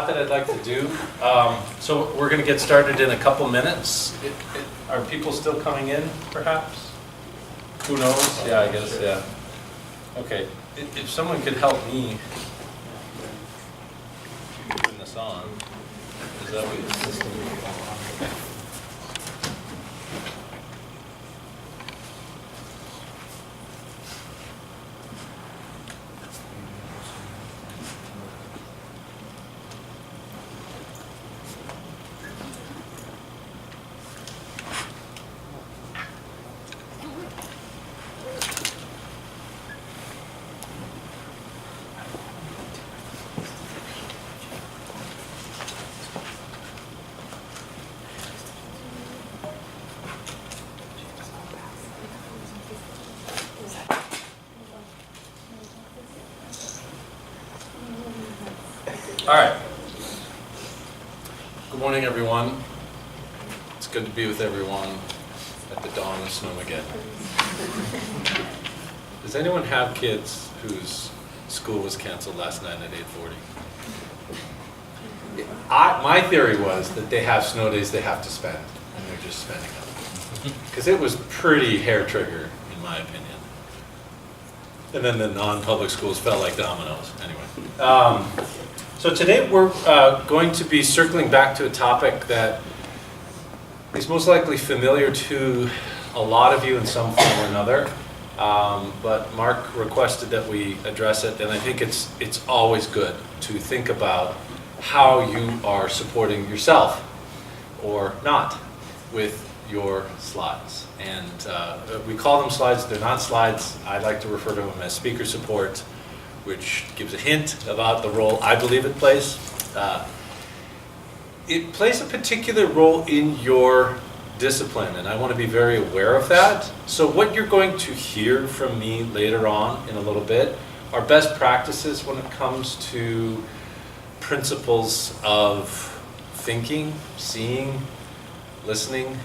That I'd like to do. So we're going to get started in a couple minutes. Are people still coming in, perhaps? Who knows? Yeah, I guess, yeah. Okay, if someone could help me turn this on, is that what the system is? All right. Good morning, everyone. It's good to be with everyone at the dawn of Snowmageddon. Does anyone have kids whose school was canceled last night at 8:40? My theory was that they have snow days they have to spend, and they're just spending them. Because it was pretty hair trigger, in my opinion. And then the non-public schools fell like dominoes. Anyway. So today we're going to be circling back to a topic that is most likely familiar to a lot of you in some form or another, but Mark requested that we address it, and I think it's always good to think about how you are supporting yourself or not with your slides. And we call them slides, they're not slides. I like to refer to them as speaker support, which gives a hint about the role I believe it plays. It plays a particular role in your discipline, and I want to be very aware of that. So what you're going to hear from me later on in a little bit are best practices when it comes to principles of thinking, seeing, listening,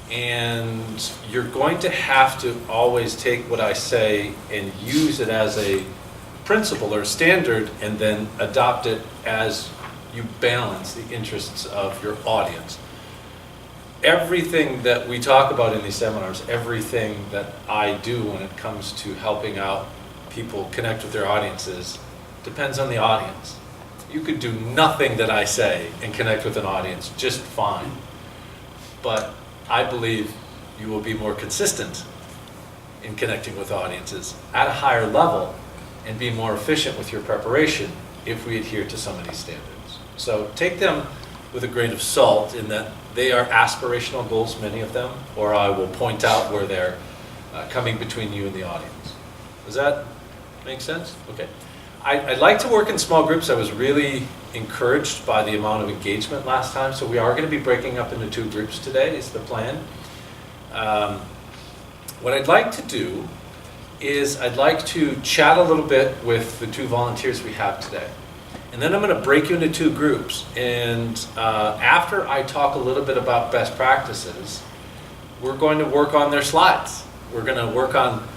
and you're going to have to always take what I say and use it as a principle or standard, and then adopt it as you balance the interests of your audience. Everything that we talk about in these seminars, everything that I do when it comes to helping out people connect with their audiences, depends on the audience. You could do nothing that I say and connect with an audience just fine, but I believe you will be more consistent in connecting with audiences at a higher level and be more efficient with your preparation if we adhere to some of these standards. So take them with a grain of salt in that they are aspirational goals, many of them, or I will point out where they're coming between you and the audience. Does that make sense? Okay. I like to work in small groups. I was really encouraged by the amount of engagement last time, so we are going to be breaking up into 2 groups today is the plan. What I'd like to do is I'd like to chat a little bit with the 2 volunteers we have today. And then I'm going to break you into 2 groups. And after I talk a little bit about best practices, we're going to work on their slides. We're going to work on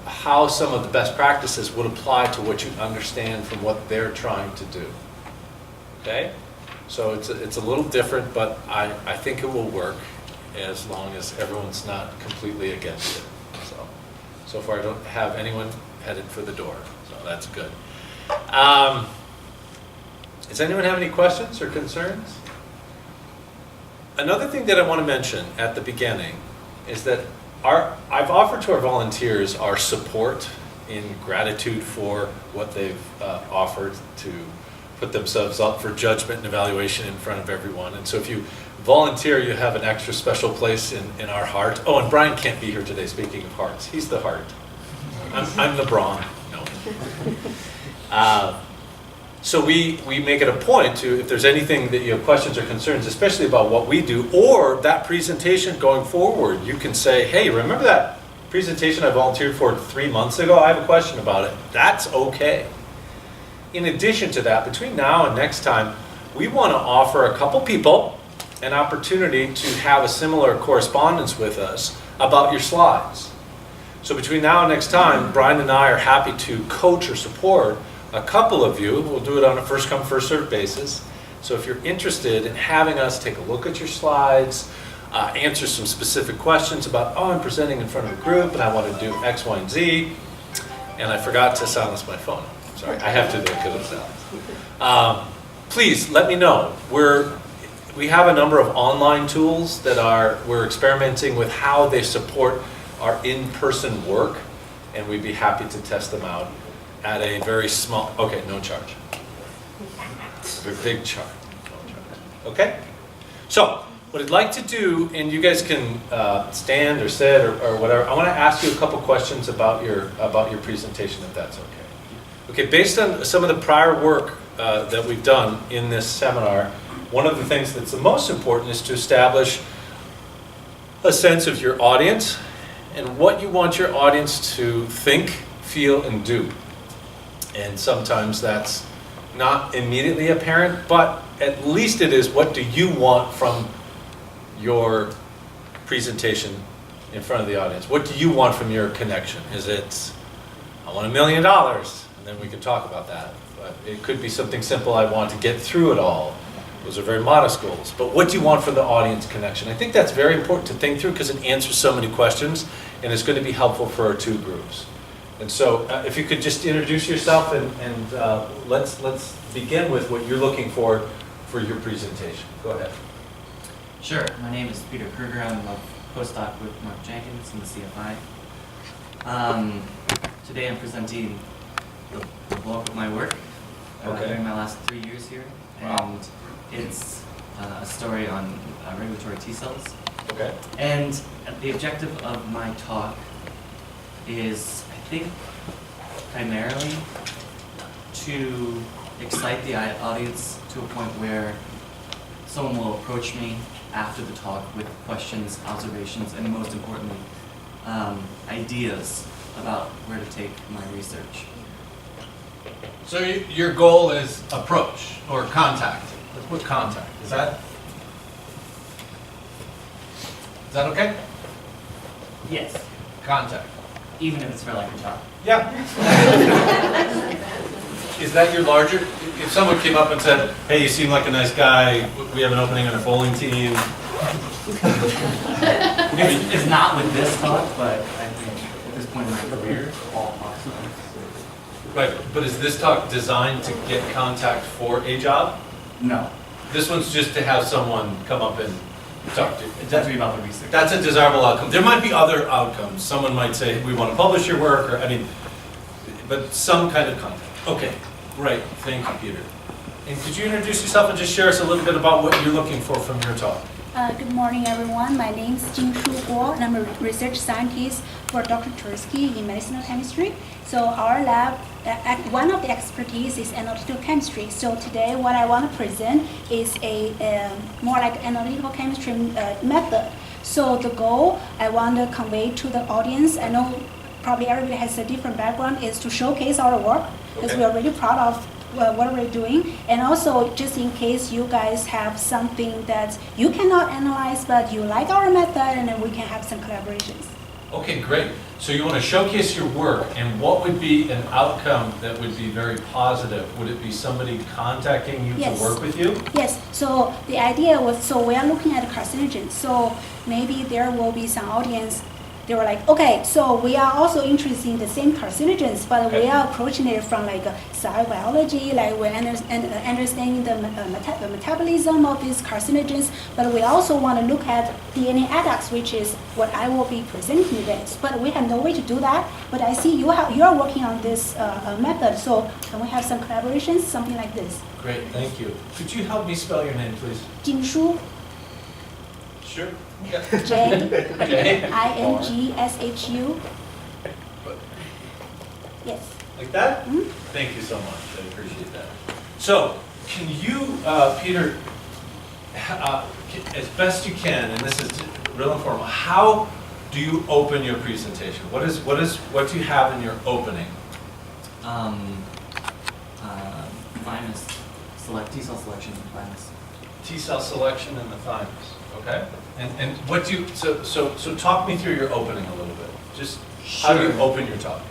how some of the best practices would apply to what you understand from what they're trying to do. Okay? So it's a little different, but I think it will work as long as everyone's not completely against it. So far I don't have anyone headed for the door, so that's good. Does anyone have any questions or concerns? Another thing that I want to mention at the beginning is that I've offered to our volunteers our support in gratitude for what they've offered to put themselves up for judgment and evaluation in front of everyone. And so if you volunteer, you have an extra special place in our heart. Oh, and Brian can't be here today, speaking of hearts. He's the heart. I'm the brawn. No. So we make it a point to, if there's anything that you have questions or concerns, especially about what we do, or that presentation going forward, you can say, hey, remember that presentation I volunteered for 3 months ago? I have a question about it. That's okay. In addition to that, between now and next time, we want to offer a couple people an opportunity to have a similar correspondence with us about your slides. So between now and next time, Brian and I are happy to coach or support a couple of you, we'll do it on a first come, first served basis. So if you're interested in having us take a look at your slides, answer some specific questions about, oh, I'm presenting in front of a group and I want to do X, Y, and Z, and I forgot to silence my phone. Sorry, I have to do it because it's silenced. Please let me know. We have a number of online tools that we're experimenting with how they support our in-person work, and we'd be happy to test them out at a very small, okay, no charge. A big charge, no charge. Okay? So, what I'd like to do, and you guys can stand or sit or whatever, I want to ask you a couple questions about your presentation, if that's okay. Okay, based on some of the prior work that we've done in this seminar, one of the things that's the most important is to establish a sense of your audience and what you want your audience to think, feel, and do. And sometimes that's not immediately apparent, but at least it is, what do you want from your presentation in front of the audience? What do you want from your connection? Is it, I want $1 million, and then we can talk about that. But it could be something simple, I want to get through it all. Those are very modest goals. But what do you want from the audience connection? I think that's very important to think through because it answers so many questions, and it's going to be helpful for our two groups. And so if you could just introduce yourself and let's begin with what you're looking for your presentation. Go ahead. Sure. My name is Peter Kruger. I'm a postdoc with Mark Jenkins in the CFI. Today I'm presenting the bulk of my work during my last 3 years here. Wow. And it's a story on regulatory T cells. Okay. And the objective of my talk is, I think, primarily to excite the audience to a point where someone will approach me after the talk with questions, observations, and most importantly, ideas about where to take my research. So your goal is approach or contact. Let's put contact. Is that okay? Yes, Contact. even if it's for like a job. Yeah. Is that your larger, if someone came up and said, hey, you seem like a nice guy, we have an opening on a bowling team. It's not with this talk, but I think at this point in my career, all possible. Right, but is this talk designed to get contact for a job? No, This one's just to have someone come up and talk to you. it has to be about the research. That's a desirable outcome. There might be other outcomes. Someone might say, we want to publish your work, or, but some kind of contact. Okay, great. Thank you, Peter. And could you introduce yourself and just share us a little bit about what you're looking for from your talk? Good morning, everyone. My name is Jinshu Guo, and I'm a research scientist for Dr. Tursky in medicinal chemistry. So our lab, one of the expertise is analytical chemistry. So today, what I want to present is a more like analytical chemistry method. So the goal I want to convey to the audience, I know probably everybody has a different background, is to showcase our work because we are really proud of what we're doing, and also just in case you guys have something that you cannot analyze but you like our method, and then we can have some collaborations. Okay, great. So you want to showcase your work, and what would be an outcome that would be very positive? Would it be somebody contacting you Yes. to work with you? Yes, so the idea was, so we are looking at carcinogens, so maybe there will be some audience, they were like, okay, so we are also interested in the same carcinogens, but we are approaching it from like cell biology, like we're understanding the metabolism of these carcinogens, but we also want to look at DNA adducts, which is what I will be presenting today. But we have no way to do that, but I see you are working on this method, so can we have some collaborations, something like this? Great, thank you. Could you help me spell your name, please? Jinshu, Sure. Jingshu. Yes. Like that? Mhm. Thank you so much. I appreciate that. So, can you, Peter, as best you can, and this is real informal, how do you open your presentation? What do you have in your opening? Thymus, T-cell selection in thymus. T-cell selection in the thymus, okay? And what do you, so talk me through your opening a little bit. Just how do you open your talk?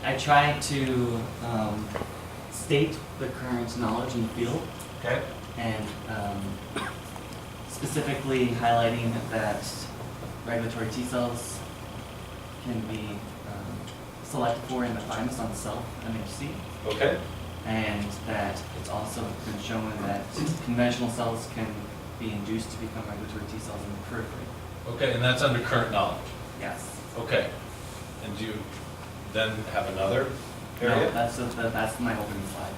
I try to state the current knowledge in the field, Okay, and specifically highlighting that regulatory T cells can be selected for in the thymus on the cell, MHC, Okay, and that it's also been shown that conventional cells can be induced to become regulatory T cells in the periphery. okay, and that's under current knowledge. Yes. Okay. And do you then have another No, area? that's my opening slide.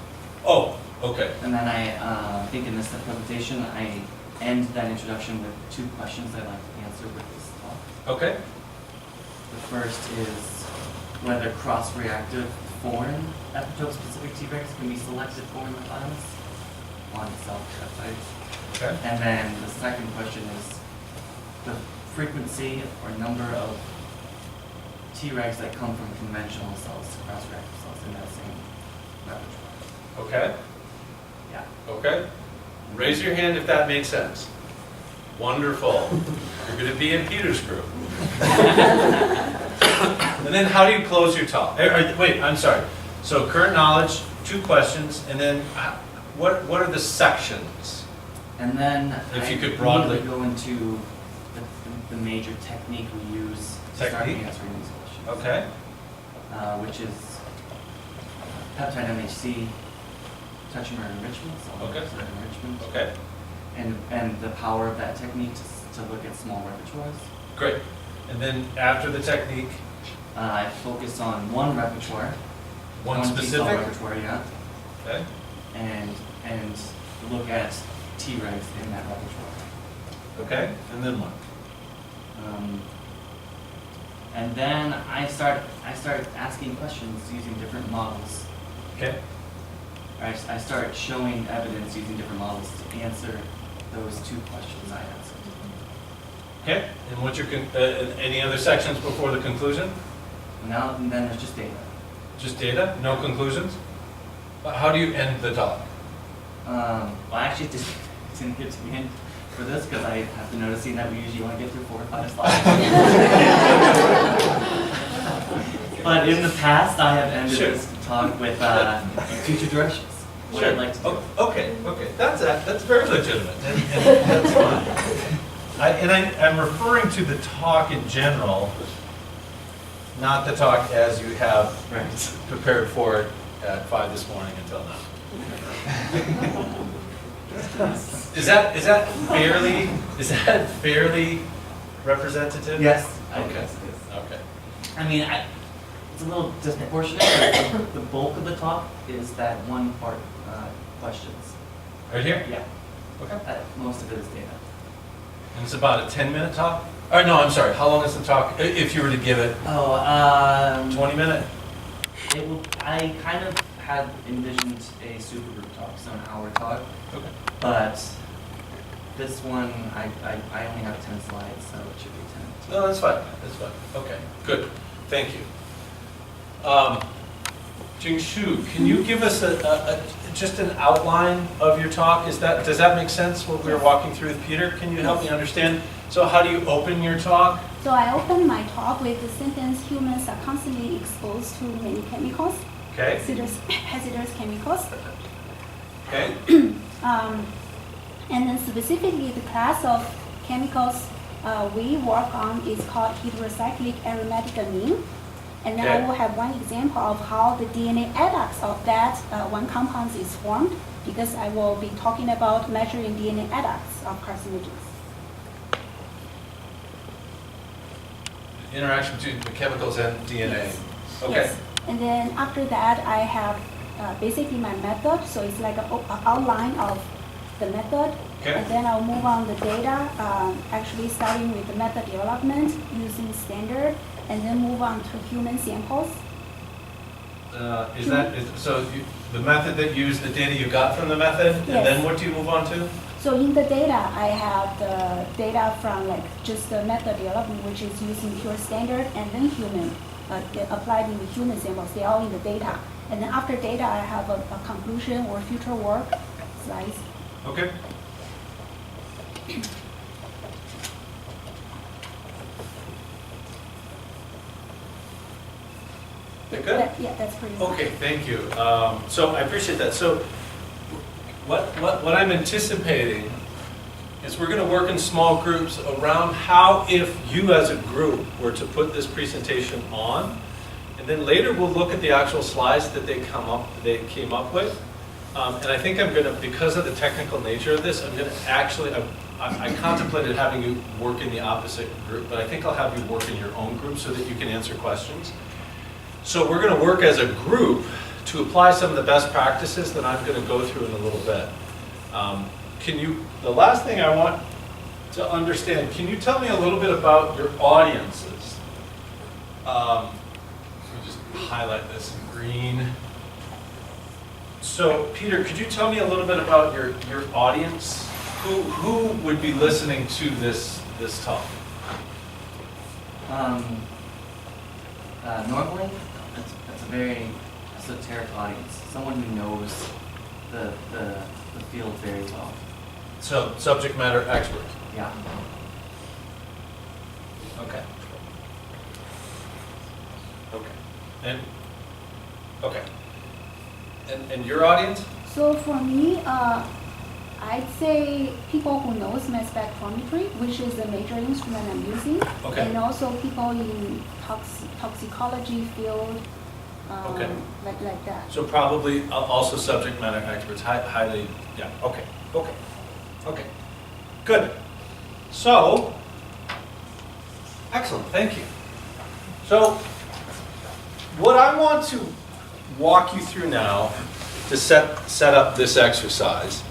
Oh, okay. And then I think in this presentation, I end that introduction with 2 questions I'd like to answer with this talk. Okay. The first is whether cross-reactive foreign epitope-specific Tregs can be selected for in the thymus on cell peptides. Okay. And then the second question is the frequency or number of Tregs that come from conventional cells, cross-reactive cells in that same repertoire. Okay. Yeah. Okay. Raise your hand if that makes sense. Wonderful. You're going to be in Peter's group. And then how do you close your talk? Wait, I'm sorry. So current knowledge, 2 questions, and then what are the sections? And then If you I could broadly- immediately go into the major technique we use to start Technique? answering these questions. Okay. Which is peptide MHC tetramer enrichment, so Okay. enrichment, Okay. and the power of that technique to look at small repertoires. Great. And then after the technique, I focus on one repertoire, one T-cell specific? repertoire, yeah, Okay. and look at Tregs in that repertoire. Okay. And then what? And then I start asking questions using different models. Okay. I start showing evidence using different models to answer those 2 questions I answered. Okay. And what's your any other sections before the conclusion? And then there's just data. Just data? No conclusions? How do you end the talk? Well, I actually didn't get to the end for this because I have been noticing that we usually only get through 4 or 5 slides. But in the past, I have ended Sure. this talk with future directions. What I'd like to do. Oh, okay. That's very legitimate, and that's fine. I'm referring to the talk in general, not the talk as you have Right. prepared for it at 5 this morning until now. Is that fairly representative? Yes. I Okay. guess it is. Okay. I mean, it's a little disproportionate, but the bulk of the talk is that one part questions. Right here? Yeah. Okay. Most of it is data. And it's about a 10-minute talk? Or no, I'm sorry. How long is the talk? If you were to give it 20-minute? It will. I kind of had envisioned a supergroup talk, so an hour talk. Okay. But this one, I only have 10 slides, so it should be 10. No, that's fine. That's fine. Okay, good. Thank you. Jingshu, can you give us just an outline of your talk? Does that make sense, what we were walking through with Peter? Can you help me understand? So how do you open your talk? So I open my talk with the sentence, humans are constantly exposed to many chemicals, Okay. hazardous chemicals. Okay. And then specifically the class of chemicals we work on is called heterocyclic aromatic amine. And then Okay. I will have one example of how the DNA adducts of that one compound is formed, because I will be talking about measuring DNA adducts of carcinogens. Interaction between the chemicals and DNA. Yes. Okay. Yes. And then after that, I have basically my method. So it's like an outline of the method. Okay. And then I'll move on the data, actually starting with the method development using standard, and then move on to human samples. The method that used the data you got from the method, and Yes. then what do you move on to? So in the data, I have the data from like just the method development, which is using pure standard, and then human, applied in the human samples. They're all in the data. And then after data, I have a conclusion or future work slides. Okay. that good? Yeah, that's pretty much. Okay, thank you. So I appreciate that. So what I'm anticipating is we're going to work in small groups around how, if you as a group were to put this presentation on, and then later we'll look at the actual slides that they came up with. And I think I'm going to, because of the technical nature of this, I'm going to actually, I contemplated having you work in the opposite group, but I think I'll have you work in your own group so that you can answer questions. So we're going to work as a group to apply some of the best practices that I'm going to go through in a little bit. The last thing I want to understand, can you tell me a little bit about your audiences? Let me just highlight this in green. So Peter, could you tell me a little bit about your audience? Who would be listening to this talk? Normally, that's a very esoteric audience. Someone who knows the field very well. So subject matter experts. Yeah. Okay. Okay. And your audience? So for me, I'd say people who knows mass spectrometry, which is the major instrument I'm using, Okay. and also people in toxicology field, Okay. like that. So probably also subject matter experts, highly, yeah, okay. Good. So, excellent, thank you. So, what I want to walk you through now to set up this exercise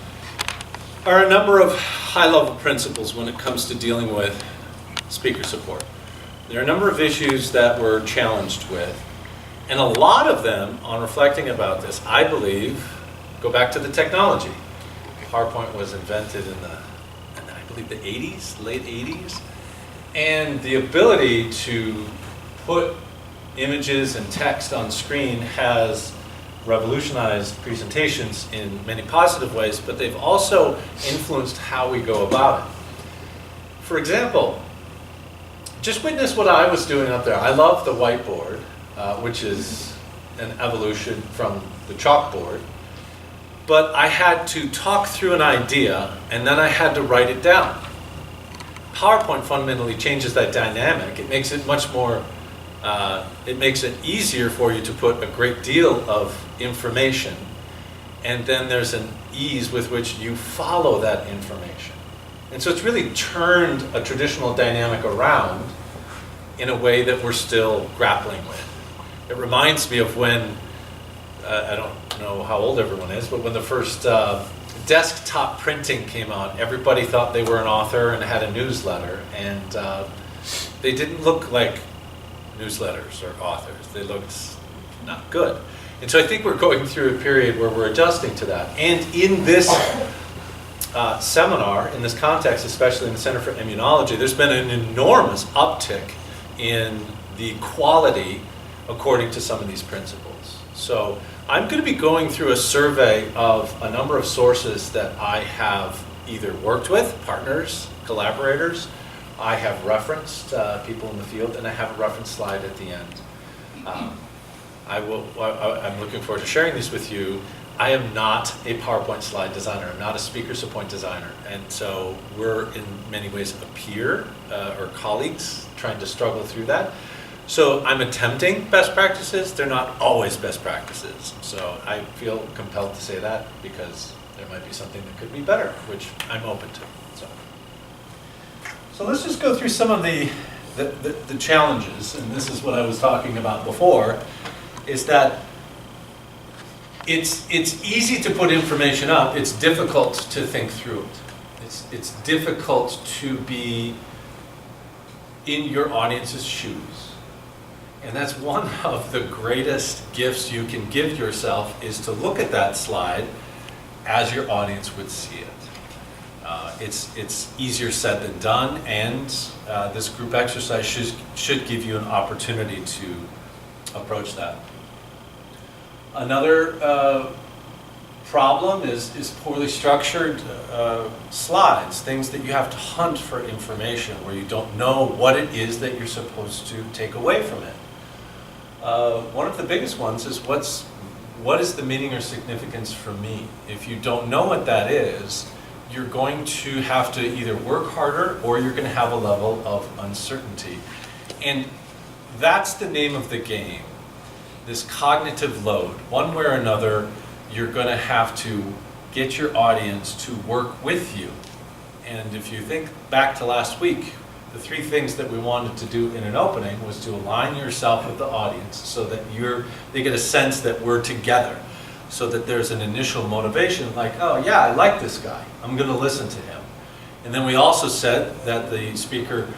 are a number of high-level principles when it comes to dealing with speaker support. There are a number of issues that we're challenged with, and a lot of them, on reflecting about this, I believe, go back to the technology. PowerPoint was invented in I believe the 80s, late 80s, and the ability to put images and text on screen has revolutionized presentations in many positive ways, but they've also influenced how we go about it. For example, just witness what I was doing up there. I love the whiteboard, which is an evolution from the chalkboard, but I had to talk through an idea and then I had to write it down. PowerPoint fundamentally changes that dynamic. It makes it much more it makes it easier for you to put a great deal of information, and then there's an ease with which you follow that information. And so it's really turned a traditional dynamic around in a way that we're still grappling with. It reminds me of when, I don't know how old everyone is, but when the first desktop printing came out, everybody thought they were an author and had a newsletter, and they didn't look like newsletters or authors. They looked not good. And so I think we're going through a period where we're adjusting to that. And in this seminar, in this context, especially in the Center for Immunology, there's been an enormous uptick in the quality according to some of these principles. So I'm going to be going through a survey of a number of sources that I have either worked with, partners, collaborators, I have referenced people in the field, and I have a reference slide at the end. I'm looking forward to sharing these with you. I am not a PowerPoint slide designer. I'm not a speaker support designer. And so we're in many ways a peer or colleagues trying to struggle through that. So I'm attempting best practices. They're not always best practices. So I feel compelled to say that because there might be something that could be better, which I'm open to. So let's just go through some of the challenges, and this is what I was talking about before, is that it's easy to put information up. It's difficult to think through it. It's difficult to be in your audience's shoes. And that's one of the greatest gifts you can give yourself, is to look at that slide as your audience would see it. It's easier said than done, and this group exercise should give you an opportunity to approach that. Another problem is poorly structured slides, things that you have to hunt for information where you don't know what it is that you're supposed to take away from it. One of the biggest ones is what is the meaning or significance for me? If you don't know what that is, you're going to have to either work harder or you're going to have a level of uncertainty. And that's the name of the game, this cognitive load. One way or another, you're going to have to get your audience to work with you. And if you think back to last week, the three things that we wanted to do in an opening was to align yourself with the audience so that they get a sense that we're together, so that there's an initial motivation like, oh yeah, I like this guy, I'm going to listen to him. And then we also said that the speaker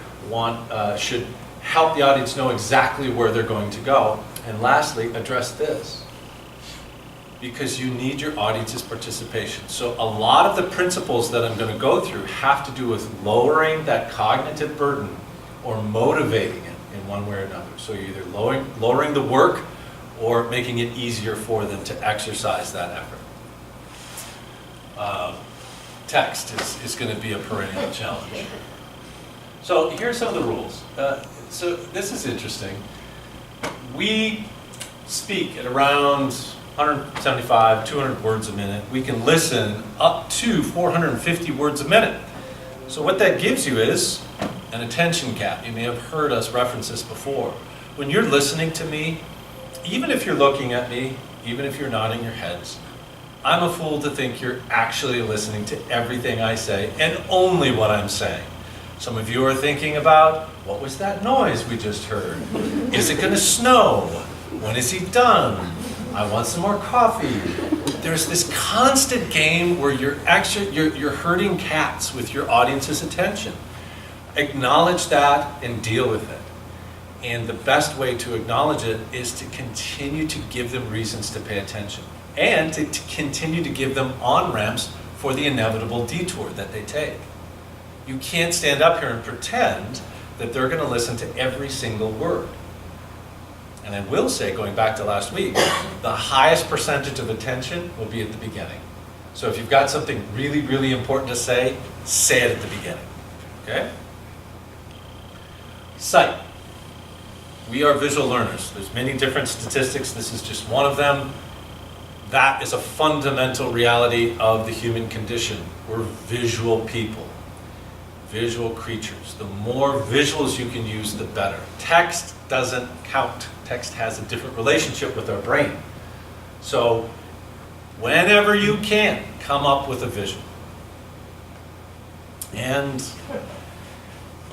should help the audience know exactly where they're going to go. And lastly, address this, because you need your audience's participation. So a lot of the principles that I'm going to go through have to do with lowering that cognitive burden or motivating it in one way or another. So you're either lowering the work or making it easier for them to exercise that effort. Text is going to be a perennial challenge. So here's some of the rules. So this is interesting. We speak at around 175, 200 words a minute. We can listen up to 450 words a minute. So what that gives you is an attention gap. You may have heard us reference this before. When you're listening to me, even if you're looking at me, even if you're nodding your heads, I'm a fool to think you're actually listening to everything I say and only what I'm saying. Some of you are thinking about, what was that noise we just heard? Is it going to snow? When is he done? I want some more coffee. There's this constant game where you're herding cats with your audience's attention. Acknowledge that and deal with it. And the best way to acknowledge it is to continue to give them reasons to pay attention and to continue to give them on-ramps for the inevitable detour that they take. You can't stand up here and pretend that they're going to listen to every single word. And I will say, going back to last week, the highest percentage of attention will be at the beginning. So if you've got something really, really important to say it at the beginning. Okay? Sight. We are visual learners. There's many different statistics. This is just one of them. That is a fundamental reality of the human condition. We're visual people. Visual creatures. The more visuals you can use, the better. Text doesn't count. Text has a different relationship with our brain. So, whenever you can, come up with a visual. And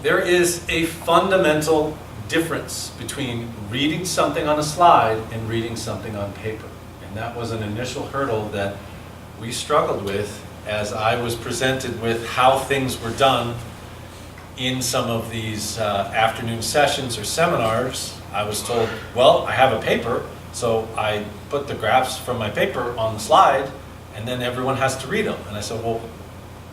there is a fundamental difference between reading something on a slide and reading something on paper. And that was an initial hurdle that we struggled with as I was presented with how things were done in some of these afternoon sessions or seminars. I was told, well, I have a paper, so I put the graphs from my paper on the slide, and then everyone has to read them. And I said, well,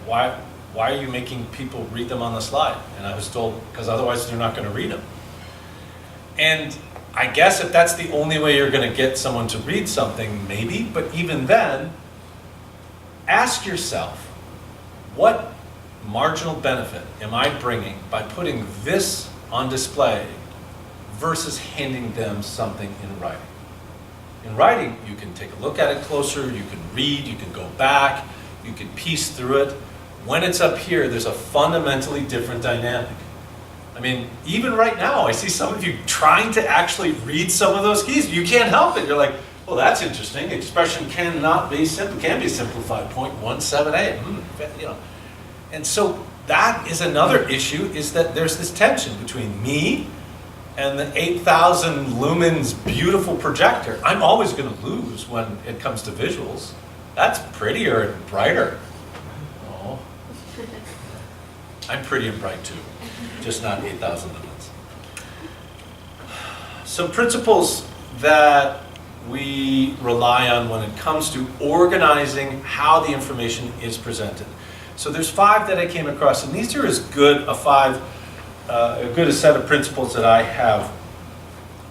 why are you making people read them on the slide? And I was told, because otherwise they're not going to read them. And I guess if that's the only way you're going to get someone to read something, maybe, but even then, ask yourself, what marginal benefit am I bringing by putting this on display versus handing them something in writing? In writing, you can take a look at it closer, you can read, you can go back, you can piece through it. When it's up here, there's a fundamentally different dynamic. I mean, even right now, I see some of you trying to actually read some of those keys. You can't help it. You're like, well, that's interesting. Expression can be simplified. 0.178. And so that is another issue, is that there's this tension between me and the 8,000 lumens beautiful projector. I'm always going to lose when it comes to visuals. That's prettier and brighter. Oh. I'm pretty and bright too, just not 8,000 lumens. Some principles that we rely on when it comes to organizing how the information is presented. So there's 5 that I came across, and these are as good a set of principles that I have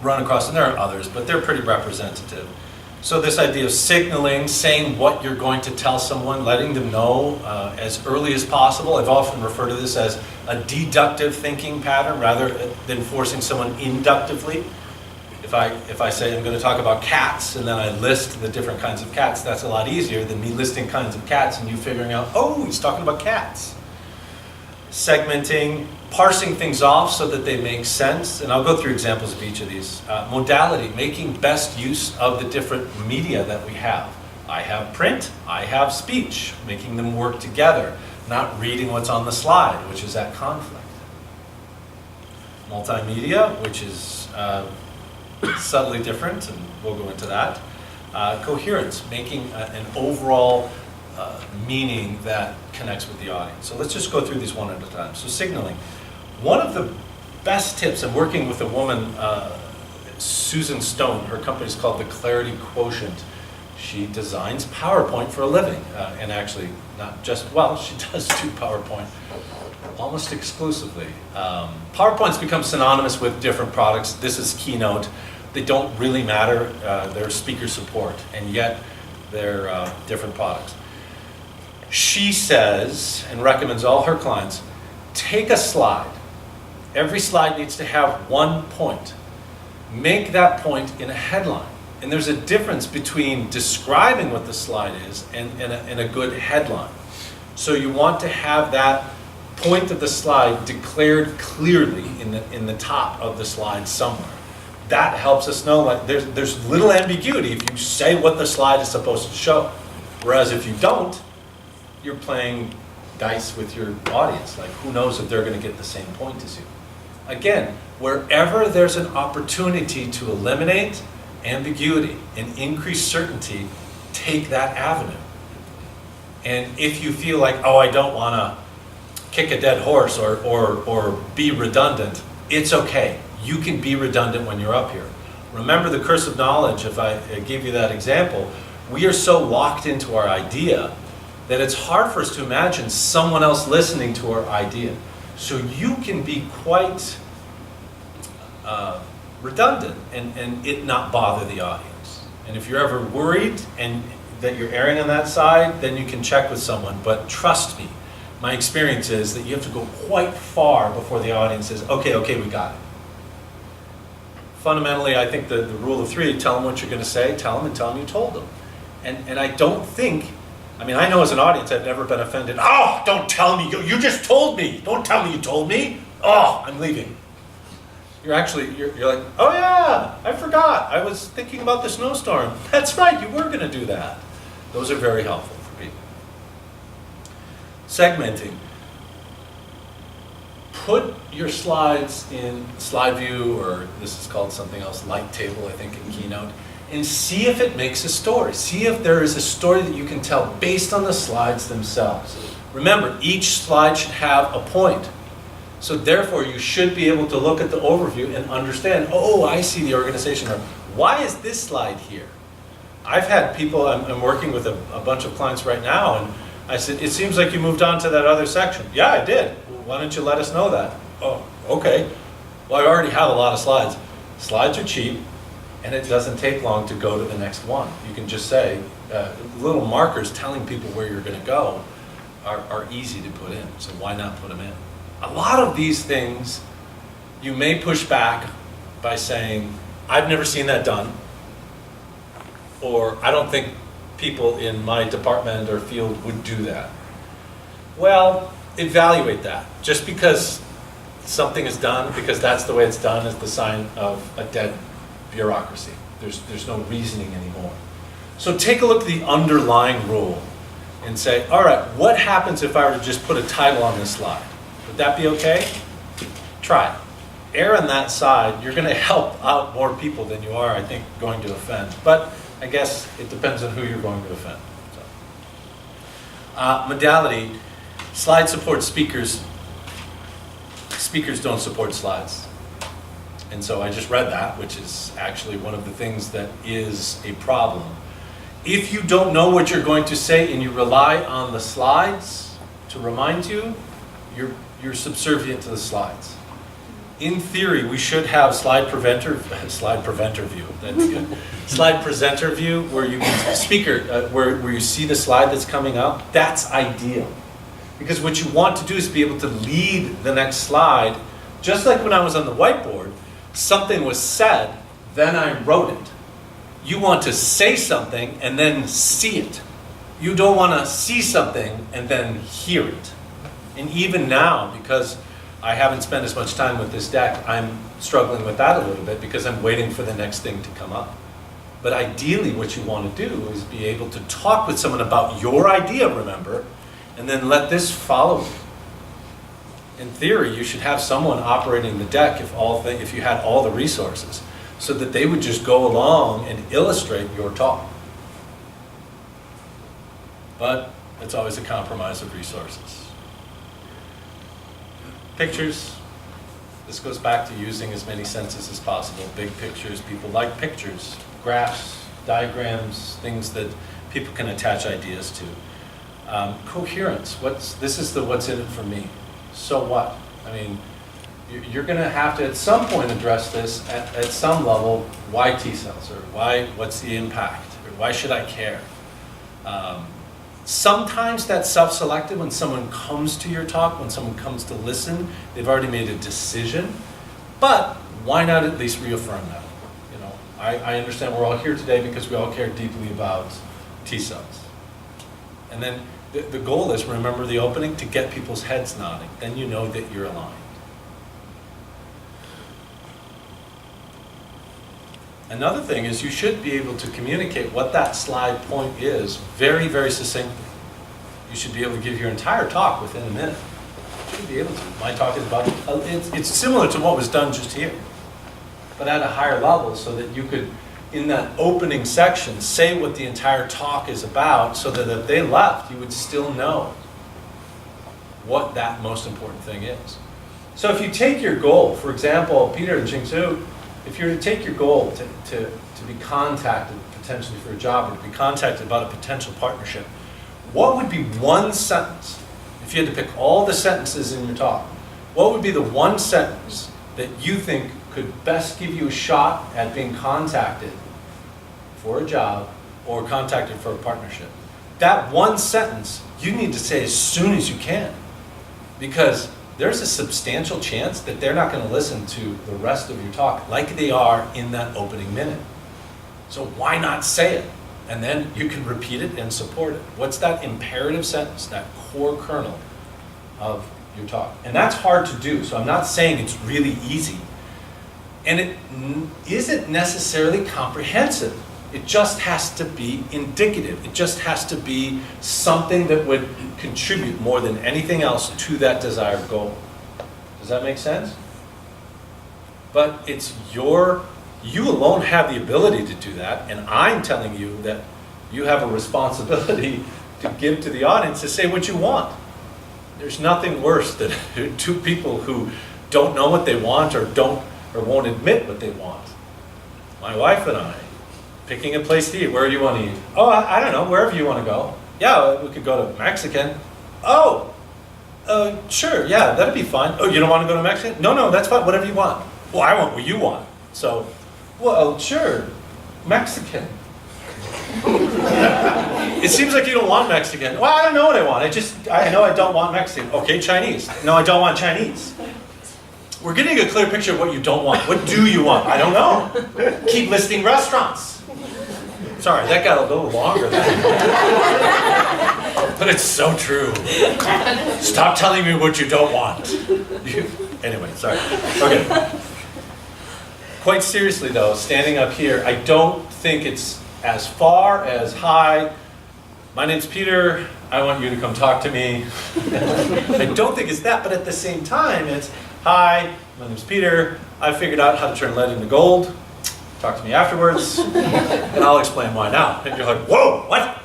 run across, and there are others, but they're pretty representative. So this idea of signaling, saying what you're going to tell someone, letting them know as early as possible. I've often referred to this as a deductive thinking pattern rather than forcing someone inductively. If I say I'm going to talk about cats and then I list the different kinds of cats, that's a lot easier than me listing kinds of cats and you figuring out, oh, he's talking about cats. Segmenting, parsing things off so that they make sense, and I'll go through examples of each of these. Modality, making best use of the different media that we have. I have print, I have speech, making them work together, not reading what's on the slide, which is at conflict. Multimedia, which is subtly different, and we'll go into that. Coherence, making an overall meaning that connects with the audience. So let's just go through these one at a time. So signaling. One of the best tips, I'm working with a woman, Susan Stone, her company is called the Clarity Quotient. She designs PowerPoint for a living, and actually not just, well, she does do PowerPoint almost exclusively. PowerPoint's become synonymous with different products. This is Keynote. They don't really matter. They're speaker support, and yet they're different products. She says, and recommends all her clients, take a slide. Every slide needs to have one point. Make that point in a headline. And there's a difference between describing what the slide is and a good headline. So you want to have that point of the slide declared clearly in the top of the slide somewhere. That helps us know, like, there's little ambiguity if you say what the slide is supposed to show. Whereas if you don't, you're playing dice with your audience. Like, who knows if they're going to get the same point as you. Again, wherever there's an opportunity to eliminate ambiguity and increase certainty, take that avenue. And if you feel like, oh, I don't want to kick a dead horse or be redundant, it's okay. You can be redundant when you're up here. Remember the curse of knowledge, if I give you that example, we are so locked into our idea that it's hard for us to imagine someone else listening to our idea. So you can be quite redundant and it not bother the audience. And if you're ever worried and that you're erring on that side, then you can check with someone. But trust me, my experience is that you have to go quite far before the audience says, okay, we got it. Fundamentally, I think the rule of three, tell them what you're going to say, tell them, and tell them you told them. And I don't think, I mean, I know as an audience I've never been offended. Oh, don't tell me, you just told me. Don't tell me you told me. Oh, I'm leaving. You're like, oh yeah, I forgot. I was thinking about the snowstorm. That's right, you were going to do that. Those are very helpful for people. Segmenting. Put your slides in slide view, or this is called something else, light table, I think, in Keynote, and see if it makes a story. See if there is a story that you can tell based on the slides themselves. Remember, each slide should have a point. So therefore, you should be able to look at the overview and understand, oh, I see the organization. Or why is this slide here? I've had people, I'm working with a bunch of clients right now, and I said, it seems like you moved on to that other section. Yeah, I did. Well, why don't you let us know that? Oh, okay. Well, I already have a lot of slides. Slides are cheap, and it doesn't take long to go to the next one. You can just say, little markers telling people where you're going to go are easy to put in, so why not put them in? A lot of these things you may push back by saying, I've never seen that done, or I don't think people in my department or field would do that. Well, evaluate that. Just because something is done, because that's the way it's done, is the sign of a dead bureaucracy. There's no reasoning anymore. So take a look at the underlying rule and say, all right, what happens if I were to just put a title on this slide? Would that be okay? Try it. Err on that side. You're going to help out more people than you are, I think, going to offend. But I guess it depends on who you're going to offend. So. Modality. Slide supports speakers. Speakers don't support slides. And so I just read that, which is actually one of the things that is a problem. If you don't know what you're going to say and you rely on the slides to remind you, you're subservient to the slides. In theory, we should have slide presenter view. That's good. Slide presenter view, where you can where you see the slide that's coming up. That's ideal, because what you want to do is be able to lead the next slide. Just like when I was on the whiteboard, something was said, then I wrote it. You want to say something and then see it. You don't want to see something and then hear it. And even now, because I haven't spent as much time with this deck, I'm struggling with that a little bit because I'm waiting for the next thing to come up. But ideally what you want to do is be able to talk with someone about your idea, remember, and then let this follow you. In theory, you should have someone operating the deck if you had all the resources, so that they would just go along and illustrate your talk. But it's always a compromise of resources. Pictures. This goes back to using as many senses as possible. Big pictures, people like pictures, graphs, diagrams, things that people can attach ideas to. Coherence. This is the what's in it for me. So what? I mean, you're going to have to at some point address this at some level. Why T cells, or what's the impact, or why should I care? Sometimes that's self-selected when someone comes to your talk, when someone comes to listen, they've already made a decision. But why not at least reaffirm that? You know, I understand we're all here today because we all care deeply about T cells. And then the goal is, remember the opening, to get people's heads nodding. Then you know that you're aligned. Another thing is you should be able to communicate what that slide point is very, very succinctly. You should be able to give your entire talk within a minute. You should be able to. My talk is about, it's similar to what was done just here, but at a higher level, so that you could, in that opening section, say what the entire talk is about, so that if they left, you would still know what that most important thing is. So if you take your goal, for example, Peter and Jingsu, if you were to take your goal to be contacted potentially for a job, or to be contacted about a potential partnership, what would be one sentence, if you had to pick all the sentences in your talk, what would be the one sentence that you think could best give you a shot at being contacted for a job or contacted for a partnership? That one sentence you need to say as soon as you can, because there's a substantial chance that they're not going to listen to the rest of your talk like they are in that opening minute. So why not say it? And then you can repeat it and support it. What's that imperative sentence, that core kernel of your talk? And that's hard to do, so I'm not saying it's really easy. And it isn't necessarily comprehensive. It just has to be indicative. It just has to be something that would contribute more than anything else to that desired goal. Does that make sense? But it's you alone have the ability to do that, and I'm telling you that you have a responsibility to give to the audience to say what you want. There's nothing worse than two people who don't know what they want or won't admit what they want. My wife and I, picking a place to eat. Where do you want to eat? Oh, I don't know, wherever you want to go. Yeah, we could go to Mexican. Oh, sure, yeah, that'd be fine. Oh, you don't want to go to Mexican? No, that's fine, whatever you want. Well, I want what you want. So, well, sure, Mexican. It seems like you don't want Mexican. Well, I don't know what I want. I know I don't want Mexican. Okay, Chinese. No, I don't want Chinese. We're getting a clear picture of what you don't want. What do you want? I don't know. Keep listing restaurants. Sorry, that got a little longer than but it's so true. Stop telling me what you don't want. Anyway, sorry. Okay. Quite seriously though, standing up here, I don't think it's as far as, hi, my name's Peter, I want you to come talk to me. I don't think it's that, but at the same time, it's, hi, my name's Peter, I figured out how to turn lead into gold. Talk to me afterwards, and I'll explain why now. And you're like, whoa, what?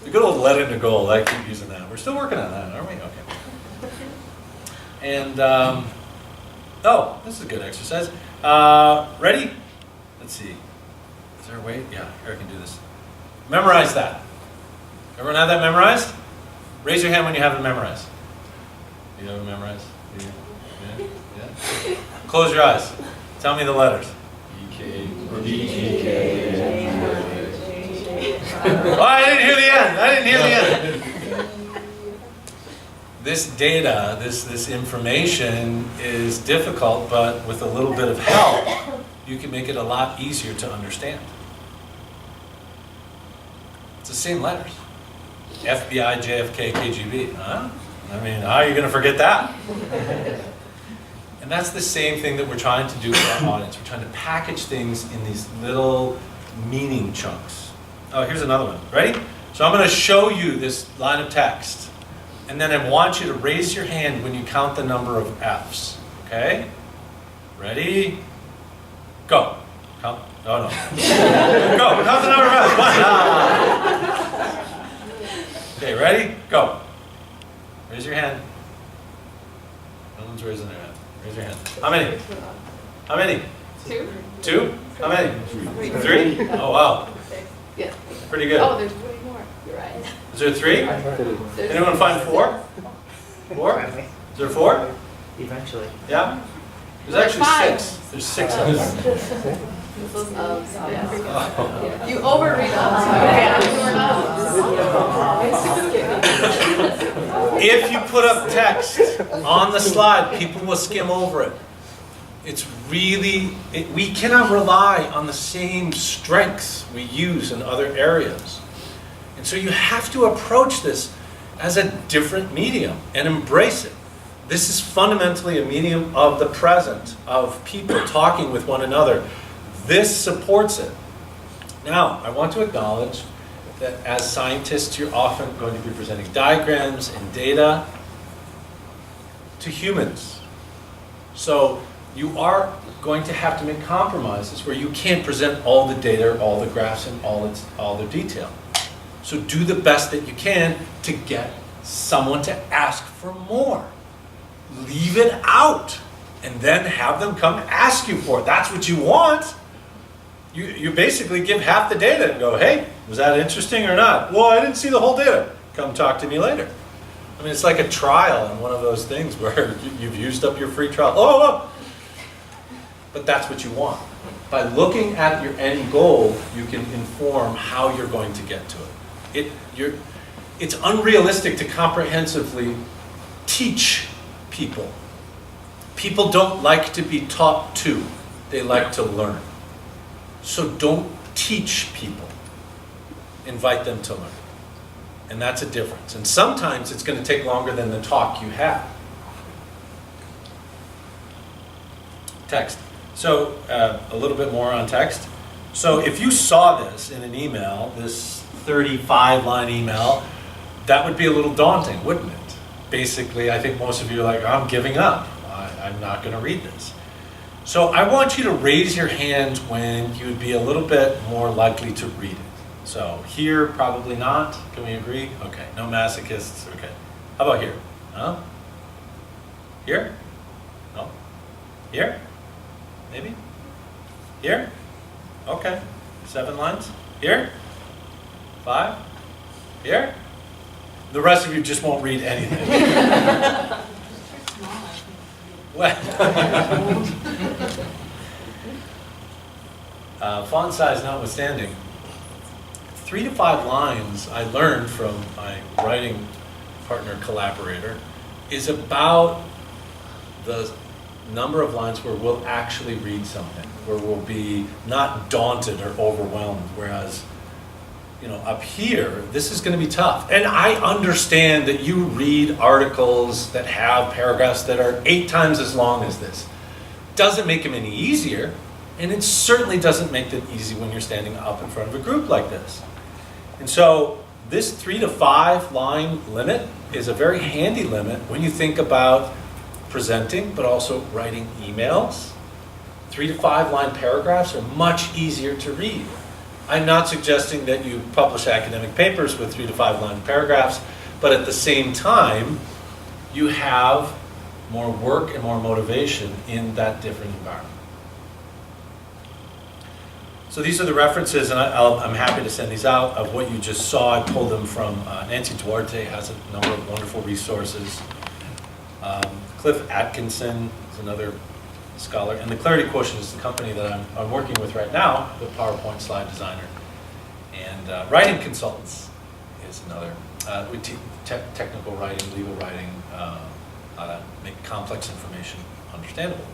The good old lead into gold, I keep using that. We're still working on that, aren't we? Okay. And, oh, this is a good exercise. Ready? Let's see. Is there a way? Yeah, here I can do this. Memorize that. Everyone have that memorized? Raise your hand when you have it memorized. Do you have it memorized? Yeah? Close your eyes. Tell me the letters. Oh, I didn't hear the end. This data, this information is difficult, but with a little bit of help, you can make it a lot easier to understand. It's the same letters. FBI, JFK, KGB, huh? I mean, how are you going to forget that? And that's the same thing that we're trying to do for our audience. We're trying to package things in these little meaning chunks. Oh, here's another one. Ready? So I'm going to show you this line of text. And then I want you to raise your hand when you count the number of F's. Okay? Ready? Go. Count. Oh, no. Go. Count the number of F's. One. Okay, ready? Go. Raise your hand. No one's raising their hand. Raise your hand. How many? How many? 2. 2? How many? 3? Oh, wow. Yeah. Pretty good. Oh, there's way more. You're right. Is there 3? Anyone find 4? 4? Is there 4? Eventually. Yeah? There's actually 5. 6. There's 6 of them. This was yeah. You overread us. If you put up text on the slide, people will skim over it. It's really, we cannot rely on the same strengths we use in other areas. And so you have to approach this as a different medium and embrace it. This is fundamentally a medium of the present, of people talking with one another. This supports it. Now, I want to acknowledge that as scientists, you're often going to be presenting diagrams and data to humans. So you are going to have to make compromises where you can't present all the data, all the graphs, and all the detail. So do the best that you can to get someone to ask for more. Leave it out, and then have them come ask you for it. That's what you want. You basically give half the data and go, hey, was that interesting or not? Well, I didn't see the whole data. Come talk to me later. I mean, it's like a trial in one of those things where you've used up your free trial. Oh! But that's what you want. By looking at your end goal, you can inform how you're going to get to it. It's unrealistic to comprehensively teach people. People don't like to be taught to. They like to learn. So don't teach people. Invite them to learn. And that's a difference. And sometimes it's going to take longer than the talk you have. Text. So a little bit more on text. So if you saw this in an email, this 35-line email, that would be a little daunting, wouldn't it? Basically, I think most of you are like, I'm giving up. I'm not going to read this. So I want you to raise your hand when you'd be a little bit more likely to read it. So here, probably not. Can we agree? Okay, no masochists. Okay. How about here? Huh? Here? No? Here? Maybe? Here? Okay. 7 lines? Here? 5? Here? The rest of you just won't read anything. Font size notwithstanding, 3 to 5 lines I learned from my writing partner collaborator is about the number of lines where we'll actually read something, where we'll be not daunted or overwhelmed, whereas up here, this is going to be tough. And I understand that you read articles that have paragraphs that are 8 times as long as this. Doesn't make them any easier, and it certainly doesn't make them easy when you're standing up in front of a group like this. And so this 3 to 5 line limit is a very handy limit when you think about presenting, but also writing emails. 3 to 5 line paragraphs are much easier to read. I'm not suggesting that you publish academic papers with 3 to 5 line paragraphs, but at the same time, you have more work and more motivation in that different environment. So these are the references, and I'm happy to send these out, of what you just saw. I pulled them from Nancy Duarte, has a number of wonderful resources. Cliff Atkinson is another scholar, and the Clarity Quotient is the company that I'm working with right now, the PowerPoint slide designer. And Writing Consultants is another. We teach technical writing, legal writing, how to make complex information understandable.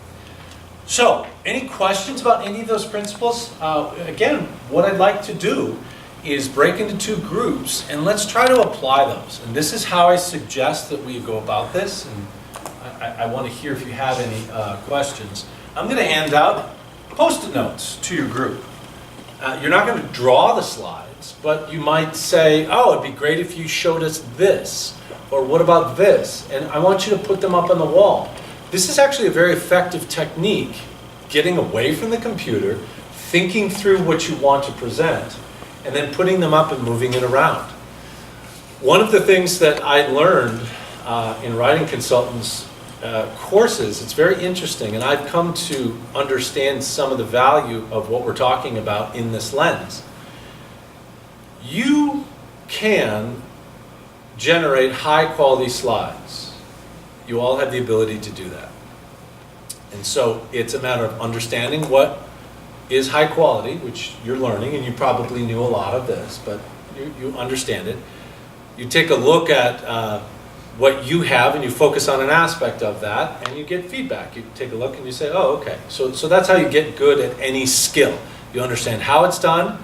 So, any questions about any of those principles? Again, what I'd like to do is break into 2 groups and let's try to apply those. And this is how I suggest that we go about this. And I want to hear if you have any questions. I'm going to hand out Post-it notes to your group. You're not going to draw the slides, but you might say, oh, it'd be great if you showed us this, or what about this? And I want you to put them up on the wall. This is actually a very effective technique, getting away from the computer, thinking through what you want to present, and then putting them up and moving it around. One of the things that I learned in writing consultants courses, it's very interesting, and I've come to understand some of the value of what we're talking about in this lens. You can generate high quality slides. You all have the ability to do that. And so it's a matter of understanding what is high quality, which you're learning, and you probably knew a lot of this, but you understand it. You take a look at what you have and you focus on an aspect of that and you get feedback. You take a look and you say, oh, okay. So that's how you get good at any skill. You understand how it's done,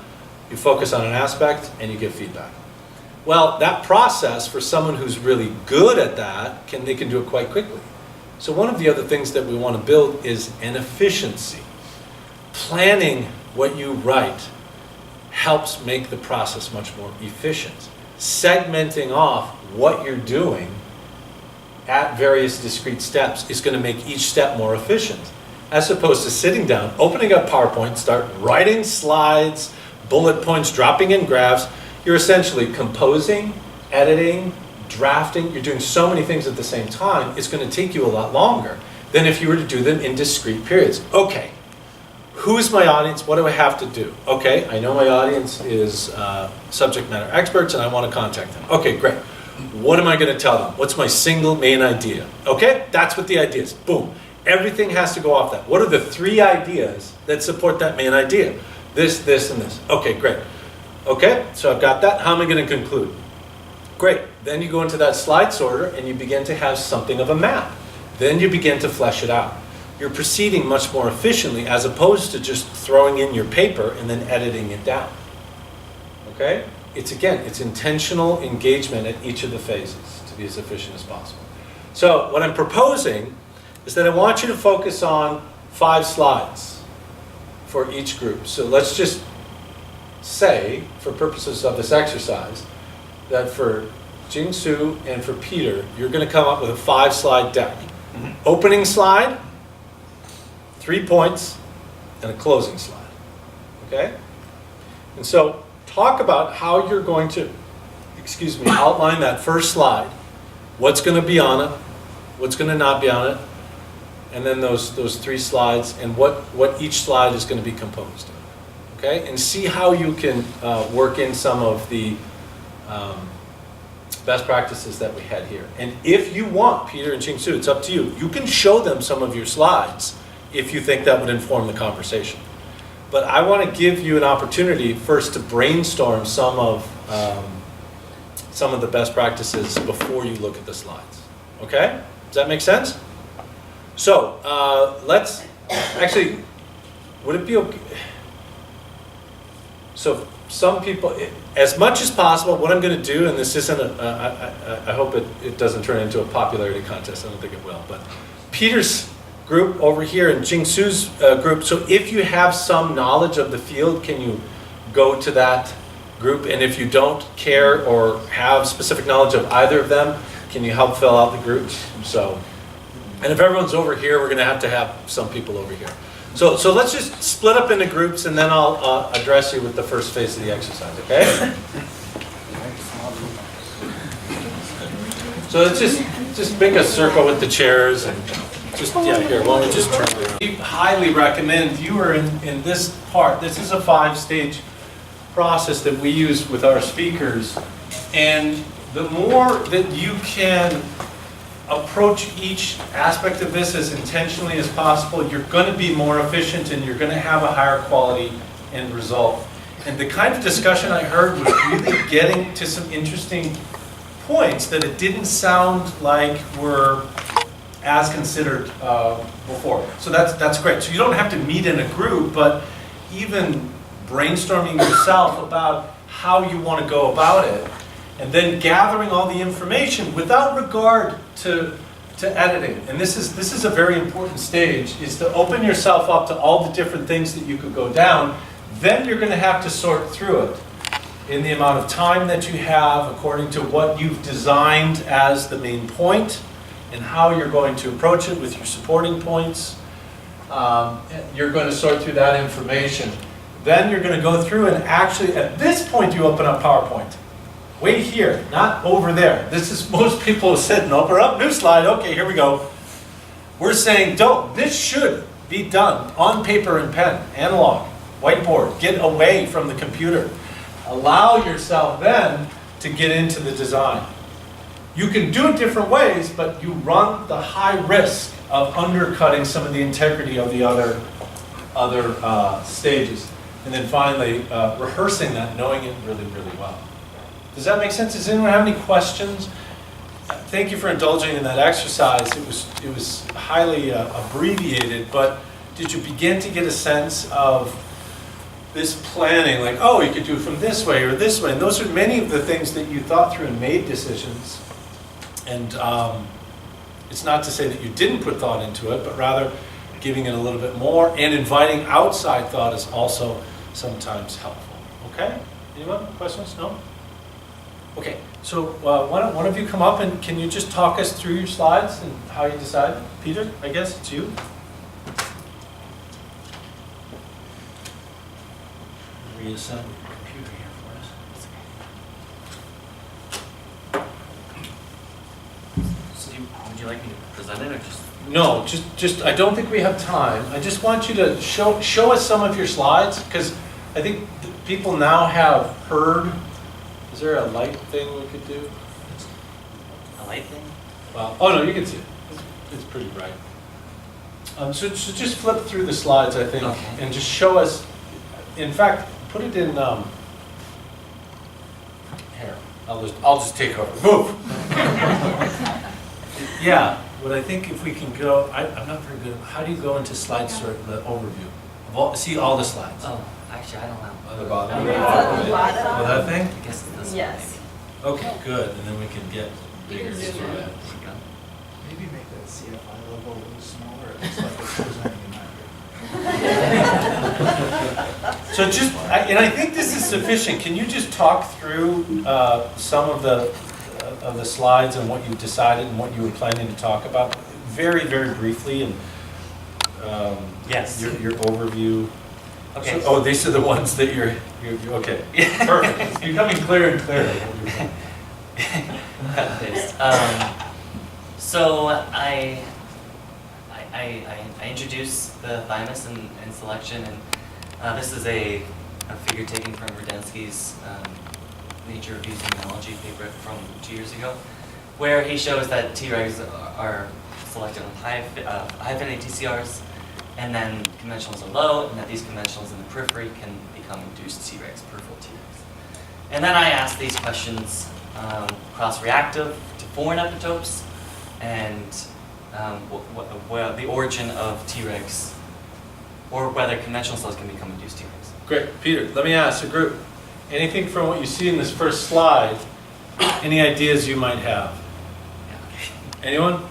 you focus on an aspect, and you get feedback. Well, that process for someone who's really good at that, they can do it quite quickly. So one of the other things that we want to build is an efficiency. Planning what you write helps make the process much more efficient. Segmenting off what you're doing at various discrete steps is going to make each step more efficient, as opposed to sitting down, opening up PowerPoint, start writing slides, bullet points, dropping in graphs. You're essentially composing, editing, drafting. You're doing so many things at the same time, it's going to take you a lot longer than if you were to do them in discrete periods. Okay, who's my audience? What do I have to do? Okay, I know my audience is subject matter experts and I want to contact them. Okay, great. What am I going to tell them? What's my single main idea? Okay, that's what the idea is. Boom. Everything has to go off that. What are the 3 ideas that support that main idea? This, this, and this. Okay, great. Okay, so I've got that. How am I going to conclude? Great. Then you go into that slide sorter and you begin to have something of a map. Then you begin to flesh it out. You're proceeding much more efficiently as opposed to just throwing in your paper and then editing it down. Okay? It's intentional engagement at each of the phases to be as efficient as possible. So what I'm proposing is that I want you to focus on 5 slides for each group. So let's just say, for purposes of this exercise, that for Jing-Su and for Peter, you're going to come up with a 5-slide deck. Opening slide, 3 points, and a closing slide. Okay? And so talk about how you're going to, outline that first slide. What's going to be on it, what's going to not be on it, and then those 3 slides, and what each slide is going to be composed of. Okay? And see how you can work in some of the best practices that we had here. And if you want, Peter and Jing-Su, it's up to you. You can show them some of your slides if you think that would inform the conversation. But I want to give you an opportunity first to brainstorm some of the best practices before you look at the slides. Okay? Does that make sense? So let's actually, would it be okay? So some people, as much as possible, what I'm going to do, and this isn't I hope it doesn't turn into a popularity contest, I don't think it will, but Peter's group over here and Jing-Su's group, so if you have some knowledge of the field, can you go to that group? And if you don't care or have specific knowledge of either of them, can you help fill out the groups? So, and if everyone's over here, we're going to have some people over here. So let's just split up into groups, and then I'll address you with the first phase of the exercise, okay? So let's just make a circle with the chairs, and just, yeah, here, why don't we just turn around. We highly recommend you are in this part. This is a 5-stage process that we use with our speakers, and the more that you can approach each aspect of this as intentionally as possible, you're going to be more efficient and you're going to have a higher quality end result. And the kind of discussion I heard was really getting to some interesting points that it didn't sound like were as considered before. So that's great. So you don't have to meet in a group, but even brainstorming yourself about how you want to go about it, and then gathering all the information without regard to editing. And this is a very important stage, is to open yourself up to all the different things that you could go down. Then you're going to have to sort through it in the amount of time that you have, according to what you've designed as the main point, and how you're going to approach it with your supporting points. You're going to sort through that information. Then you're going to go through and actually, at this point, you open up PowerPoint. Wait here, not over there. This is, most people have said, no, we're up, new slide, okay, here we go. We're saying, don't, this should be done on paper and pen, analog, whiteboard, get away from the computer. Allow yourself then to get into the design. You can do it different ways, but you run the high risk of undercutting some of the integrity of the other stages. And then finally, rehearsing that, knowing it really, really well. Does that make sense? Does anyone have any questions? Thank you for indulging in that exercise. It was highly abbreviated, but did you begin to get a sense of this planning, like, oh, you could do it from this way or this way? And those are many of the things that you thought through and made decisions. And it's not to say that you didn't put thought into it, but rather giving it a little bit more, and inviting outside thought is also sometimes helpful. Okay? Anyone? Questions? No? Okay, so why don't one of you come up, and can you just talk us through your slides and how you decide? Peter, I guess it's you. Reassemble your computer here for us. So would you like me to present it or just? No, just I don't think we have time. I just want you to show us some of your slides, because I think people now have heard. Is there a light thing we could do? A light thing? Well, oh no, you can see it. It's pretty bright. So just flip through the slides, I think, okay, and just show us. In fact, put it in. Here, I'll just take over. Move. Yeah. What I think, if we can go, I'm not very good. How do you go into slide sort, the overview? See all the slides. Oh, actually, I don't know. On the bottom. Oh, that thing? I guess it's this Yes. one. Okay, good. And then we can get You bigger. can zoom in. Maybe. Maybe make that CFI logo a little smaller. It looks like it's presenting in that. So just, and I think this is sufficient. Can you just talk through some of the slides and what you decided and what you were planning to talk about, very, very briefly, and Yes. your overview. Okay. So, oh, these are the ones that you're okay. Perfect. It's becoming clearer and clearer. So I introduce the thymus and selection, and this is a figure taken from Rudensky's Nature of Using Analogy paper from 2 years ago, where he shows that Tregs are selected on high affinity TCRs, and then conventionals are low, and that these conventionals in the periphery can become induced Tregs, peripheral Tregs. And then I ask these questions cross-reactive to foreign epitopes, and the origin of Tregs, or whether conventional cells can become induced Tregs. Great. Peter, let me ask the group, anything from what you see in this first slide, any ideas you might have? Yeah, okay. Anyone?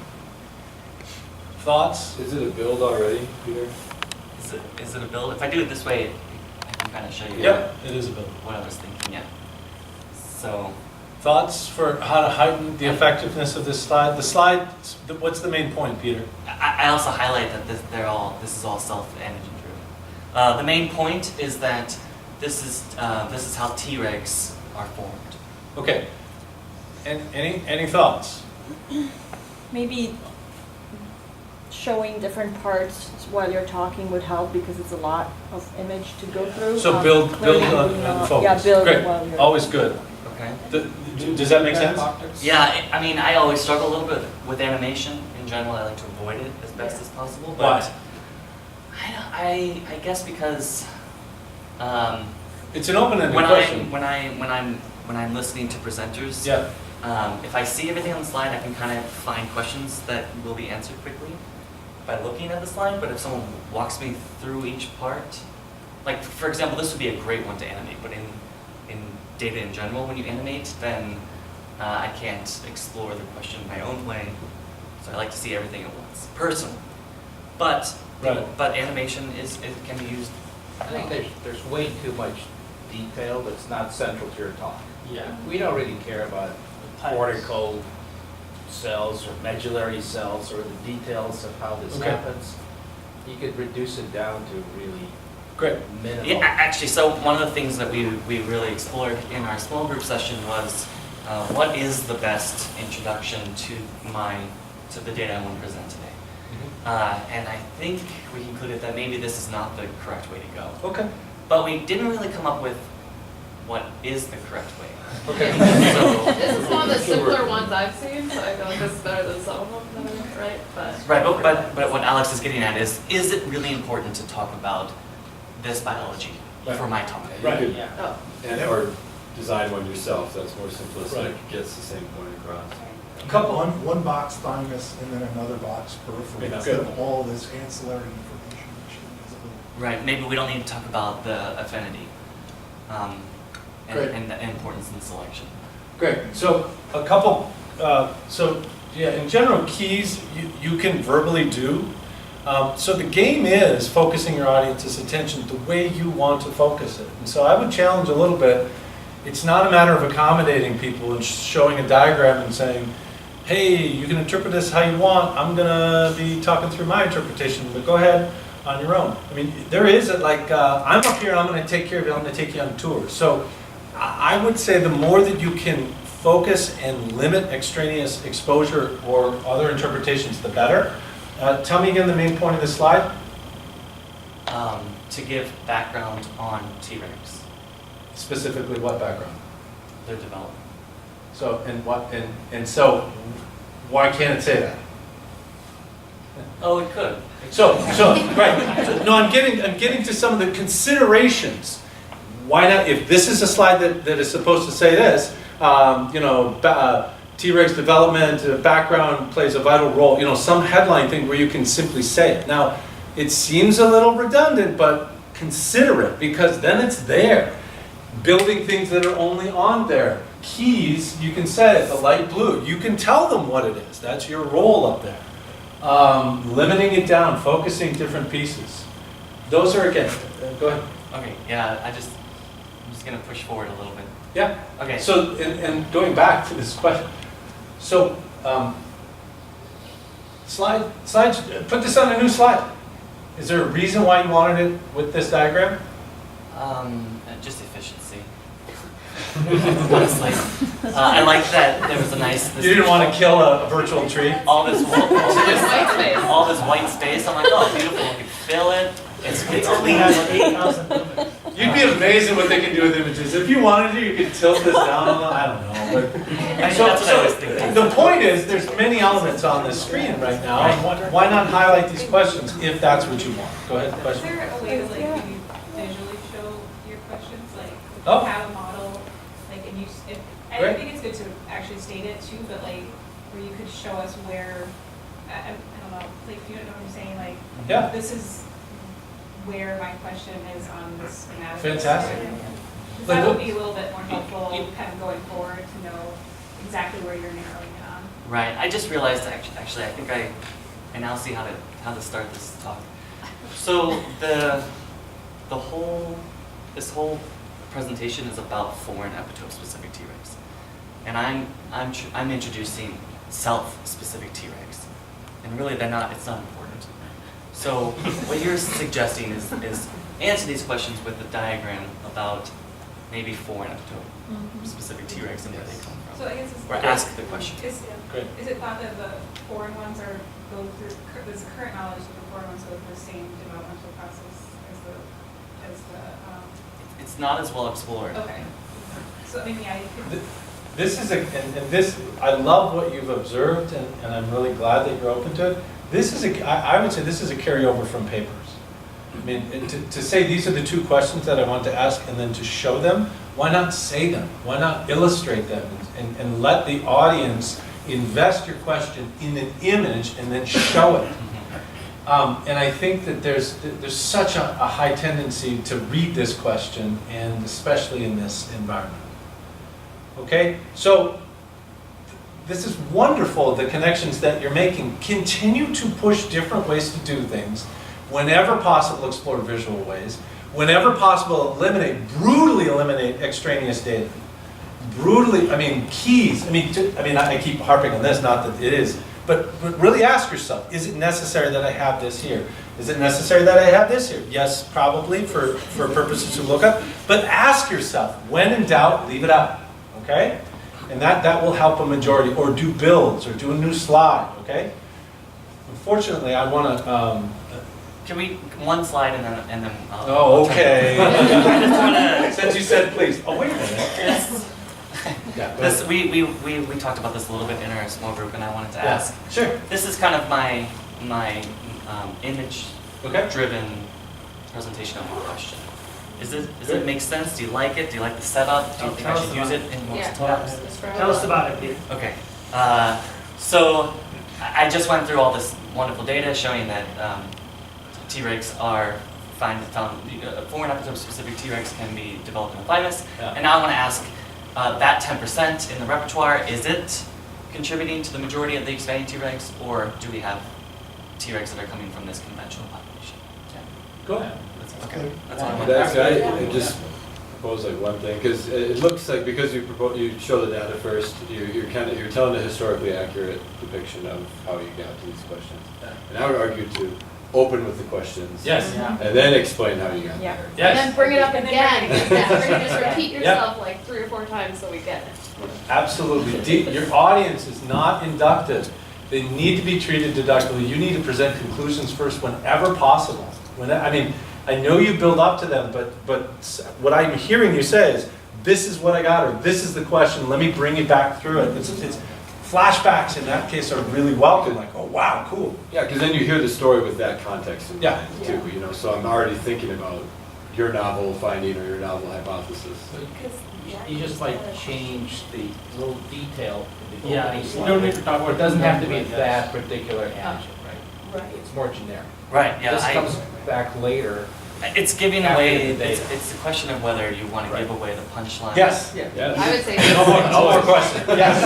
Thoughts? Is it a build already, Peter? Is it a build? If I do it this way, I can kind of show you Yep, it is a build. what I was thinking, yeah. So, Thoughts for how to heighten the effectiveness of this slide? The slide, what's the main point, Peter? I also highlight that this is all self-antigen driven. The main point is that this is how Tregs are formed. Okay. And any thoughts? Maybe showing different parts while you're talking would help, because it's a lot of image to go through. So build clearly on would and not- focus. Yeah, build Great. while you're. Always good. Okay. Does that make sense? Yeah, I mean, I always struggle a little bit with animation. In general, I like to avoid it as best as possible. But Why? I guess because It's an open-ended when question. I'm listening to presenters, Yeah. If I see everything on the slide, I can kind of find questions that will be answered quickly by looking at the slide, but if someone walks me through each part, like for example, this would be a great one to animate, but in data in general, when you animate, then I can't explore the question my own way, so I like to see everything at once, personally. But but animation it can be used. I think there's way too much detail that's not central to your talk. Yeah. We don't really care about cortical cells or medullary cells or the details of how this Okay. happens. You could reduce it down to really Great. minimal. Yeah, actually, so one of the things that we really explored in our small group session was what is the best introduction to the data I want to present today. And I think we concluded that maybe this is not the correct way to go. Okay. But we didn't really come up with what is the correct way. Okay. So, This is one of the simpler ones I've seen, so I feel like this is better than some of them that are, right? but what Alex is getting at is it really important to talk about this biology for my talk? Right. Yeah. Oh, And or design one yourself, that's more simplistic, Right. gets the same point across. One box thymus and then another box periphery, Yeah. instead of all this ancillary information, which is a little. Right, maybe we don't need to talk about the affinity Great. and the importance in selection. Great. So a couple, in general, keys you can verbally do. So the game is focusing your audience's attention the way you want to focus it. And so I would challenge a little bit. It's not a matter of accommodating people and showing a diagram and saying, hey, you can interpret this how you want. I'm going to be talking through my interpretation, but go ahead on your own. I mean, there is I'm up here, I'm going to take care of you, I'm going to take you on a tour. So I would say the more that you can focus and limit extraneous exposure or other interpretations, the better. Tell me again the main point of the slide. To give background on T-Rex, Specifically what background? their development. So, so why can't it say that? Oh, it could. So, right. So, no, I'm getting to some of the considerations. Why not, if this is a slide that is supposed to say this, T-Rex development, background plays a vital role, some headline thing where you can simply say it. Now, it seems a little redundant, but consider it, because then it's there. Building things that are only on there. Keys, you can say it, the light blue. You can tell them what it is. That's your role up there. Limiting it down, focusing different pieces. Those are, again, go ahead. Okay, yeah, I'm just going to push forward a little bit. Yeah. Okay. So, and going back to this question. So, slides, put this on a new slide. Is there a reason why you wanted it with this diagram? Just efficiency. Honestly, I like that there was a nice. You didn't want to kill a virtual tree? all this white space. all this white space. I'm like, oh, beautiful. You can fill it. It's clean. You'd be amazed at what they can do with images. If you wanted to, you could tilt this down a little, I don't know. But, That's what I was thinking. the point is, there's many elements on the screen right now. And why not highlight these questions if that's what you want? Go ahead, Is question. there a way to like maybe visually show your questions, like Oh. have a model, like and I Great. think it's good to actually state it too, but like where you could show us where, I don't know, like if you don't know what I'm saying, like Yeah. this is where my question is on this schematic. Fantastic. Because Like that would what- be a little bit more helpful, kind of going forward to know exactly where you're narrowing it on. Right. I just realized actually I think I now see how to start this talk. So this whole presentation is about foreign epitope specific T-Regs, and I'm introducing self-specific T-Regs, and really it's not important. So what you're suggesting is answer these questions with a diagram about maybe foreign epitope specific T-Regs and where they come from. So I guess Or ask the question. Great. Is it thought that the foreign ones go through, there's current knowledge that the foreign ones go through the same developmental process as the It's not as well explored. okay. So I mean, yeah, you could. This is I love what you've observed, and I'm really glad that you're open to it. I would say this is a carryover from papers. I mean, to say these are the two questions that I want to ask and then to show them Why not say them? Why not illustrate them and let the audience invest your question in an image and then show it? And I think that there's such a high tendency to read this question, and especially in this environment. Okay, so this is wonderful, the connections that you're making. Continue to push different ways to do things. Whenever possible, explore visual ways. Whenever possible, brutally eliminate extraneous data. Brutally, keys. I keep harping on this, not that it is, but really ask yourself, is it necessary that I have this here? Is it necessary that I have this here? Yes, probably, for purposes to look up. But ask yourself, when in doubt, leave it out, okay? And that will help a majority, or do builds, or do a new slide, okay? Unfortunately, I want to, Can we, one slide and then I'll. oh, okay. I just wanna. Since you said please, oh, wait a minute. This, Yeah, go this, ahead. we talked about this a little bit in our small group, and I wanted to Yeah, ask. sure, This is kind of my okay. image-driven presentation of the question. Does Good. it make sense? Do you like it? Do you like the setup? Do you think I Tell us should use about it in more Yeah. talks? Describe Tell us it. about it, Peter. Okay. So I just went through all this wonderful data showing that Tregs are found foreign epitope-specific Tregs can be developed in the thymus. Yeah. And now I want to ask that 10% in the repertoire, is it contributing to the majority of the expanding Tregs, or do we have Tregs that are coming from this conventional population? Go ahead. Okay, that's all I want to ask. I just propose like one thing, because it looks like, because you show the data first, you're telling a historically accurate depiction of how you got to these questions. And I would argue to open with the questions. Yes. And then explain how you got Yeah. there. And then bring it up And then again. bring it Yeah, back. we're gonna just repeat yourself like 3 or 4 times so we get it. Absolutely. Your audience is not inductive. They need to be treated deductively. You need to present conclusions first whenever possible. I know you build up to them, but what I'm hearing you say is, this is what I got, or this is the question, let me bring you back through it. It's flashbacks in that case are really welcome, like, oh wow, cool. Yeah, because then you hear the story with that context in Yeah. mind too, so I'm already thinking about your novel finding or your novel hypothesis. You just like change the little detail. in the Yeah, opening you slide. don't need to talk about It doesn't have to be numbers, I that guess. particular antigen, right? Right. It's more generic. Right, yeah. This comes back later. It's giving After away, the data. it's a question of whether you want to Right. give away the punchline. Yes. Yes. I would say. No more question. Yes.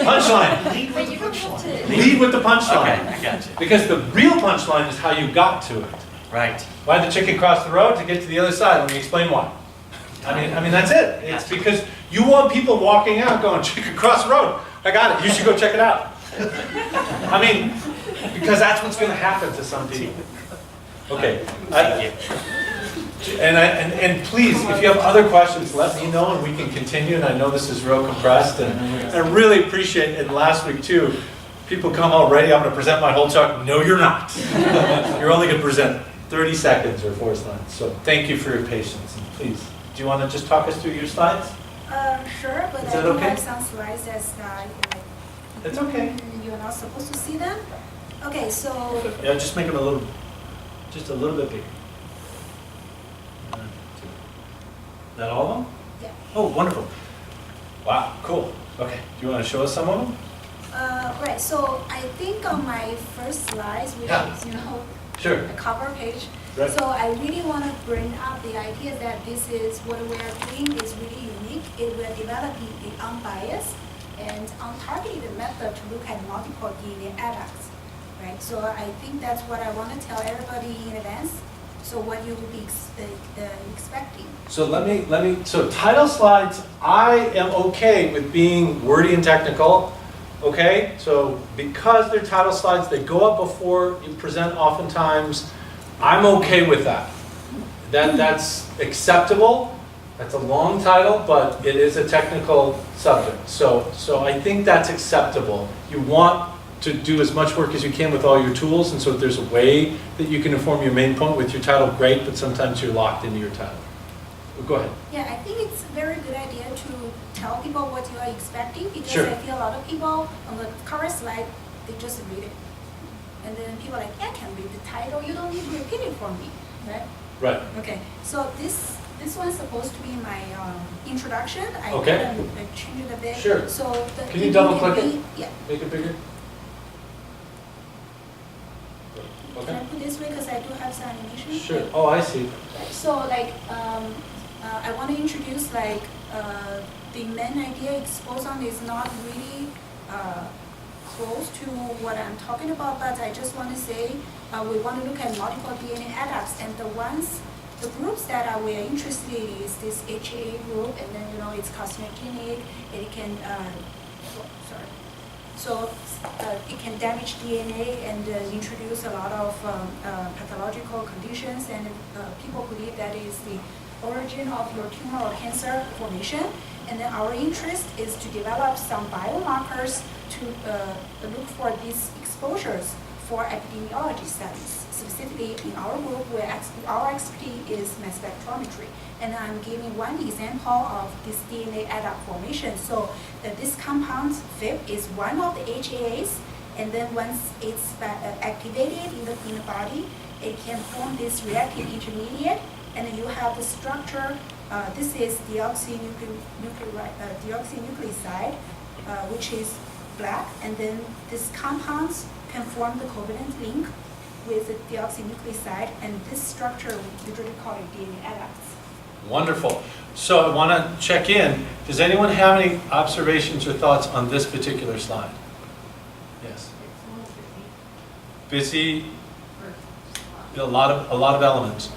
Punchline. But you don't have to. Lead with the Okay, punchline. I got you. Because the real punchline is how you got to it. Right. Why did the chicken cross the road? To get to the other side. Let me explain why. That's it. It's because you want people walking out going, chicken cross the road. I got it. You should go check it out. Because that's what's going to happen to some people. Okay. Thank you. And please, if you have other questions, let me know and we can continue. And I know this is real compressed, and I really appreciate it. Last week too, people come already. I'm going to present my whole talk. No, you're not. You're only going to present 30 seconds or 4 slides. So thank you for your patience. And please, do you want to just talk us through your slides? Sure, but Is I that do okay? have some slides that's That's okay. you're not supposed to see them. Okay, so Yeah, just make them just a little bit bigger. 1, 2. Is that all of them? Yeah. Oh, wonderful. Wow, cool. Okay, do you want to show us some of them? right. So I think on my first slides, which Yeah. is Sure. the cover page. Right. So I really want to bring up the idea that this is what we are doing is really unique. It will develop the unbiased and untargeted method to look at multiple DNA adducts, right? So I think that's what I want to tell everybody in advance. So what you will be expecting. So so title slides, I am okay with being wordy and technical, okay? So because they're title slides, they go up before you present oftentimes, I'm okay with that. That's acceptable. That's a long title, but it is a technical subject. So I think that's acceptable. You want to do as much work as you can with all your tools, and so if there's a way that you can inform your main point with your title, great, but sometimes you're locked into your title. Go ahead. Yeah, I think it's a very good idea to tell people what you are expecting because Sure. I feel a lot of people on the cover slide, they just read it. And then people are like, I can read the title, you don't need to repeat it for me, right? Right. Okay, so this This one's supposed to be my introduction. I Okay. kind of change it a bit. Sure. So the Can you image double can click it? be- Yeah. Make it bigger? Can Okay. I put this way because I do have some animation? Sure. Oh, I see. So like, I want to introduce like, the main idea exposon is not really close to what I'm talking about, but I just want to say we want to look at multiple DNA adducts, and the groups that we are interested in is this HA group, and then it's carcinogenic. It can so it can damage DNA and introduce a lot of pathological conditions, and people believe that is the origin of your tumor or cancer formation. And then our interest is to develop some biomarkers to look for these exposures for epidemiology studies. Specifically in our group, where our expertise is mass spectrometry. And I'm giving one example of this DNA adduct formation. So this compound FIP is one of the HAAs, and then once it's activated in the body, it can form this reactive intermediate, and then you have the structure. This is deoxynucleoside, which is black, and then these compounds can form the covalent link with the deoxynucleoside, and this structure we usually call it DNA adducts. Wonderful. So I want to check in. Does anyone have any observations or thoughts on this particular slide? Yes. Busy. A lot of elements.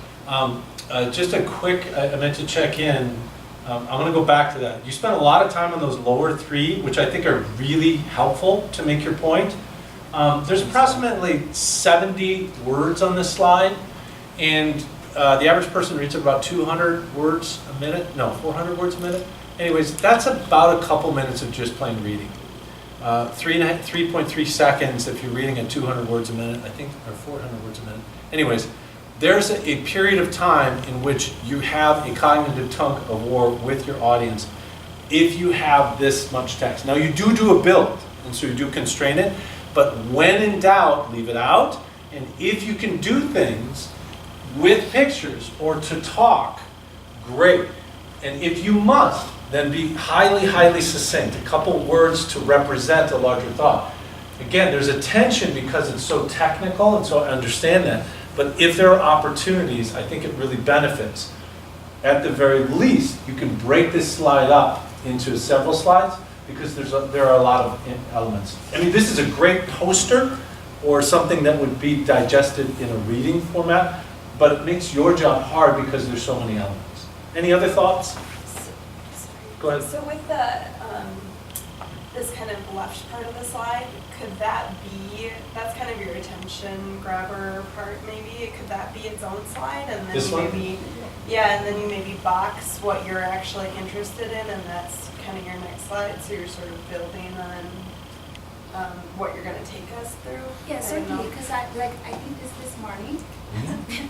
Just a quick. I meant to check in. I'm going to go back to that. You spent a lot of time on those lower three, which I think are really helpful to make your point. There's approximately 70 words on this slide, and the average person reads about 200 words a minute. No, 400 words a minute. Anyways, that's about a couple minutes of just plain reading. 3.3 seconds if you're reading at 200 words a minute, I think, or 400 words a minute. Anyways, there's a period of time in which you have a cognitive tug of war with your audience if you have this much text. Now you do a build, and so you do constrain it, but when in doubt, leave it out. And if you can do things with pictures or to talk, great. And if you must, then be highly succinct, a couple words to represent a larger thought. Again, there's a tension because it's so technical, and so I understand that. But if there are opportunities, I think it really benefits. At the very least, you can break this slide up into several slides because there are a lot of elements. I mean, this is a great poster or something that would be digested in a reading format, but it makes your job hard because there's so many elements. Any other thoughts? Go ahead. So with the this kind of left part of the slide, could that be, that's kind of your attention grabber part maybe, could that be its own slide, and then This you one? maybe, yeah, and then you maybe box what you're actually interested in, and that's kind of your next slide, so you're sort of building on what you're going to take us through? Yeah, I don't certainly, know. because I did this morning,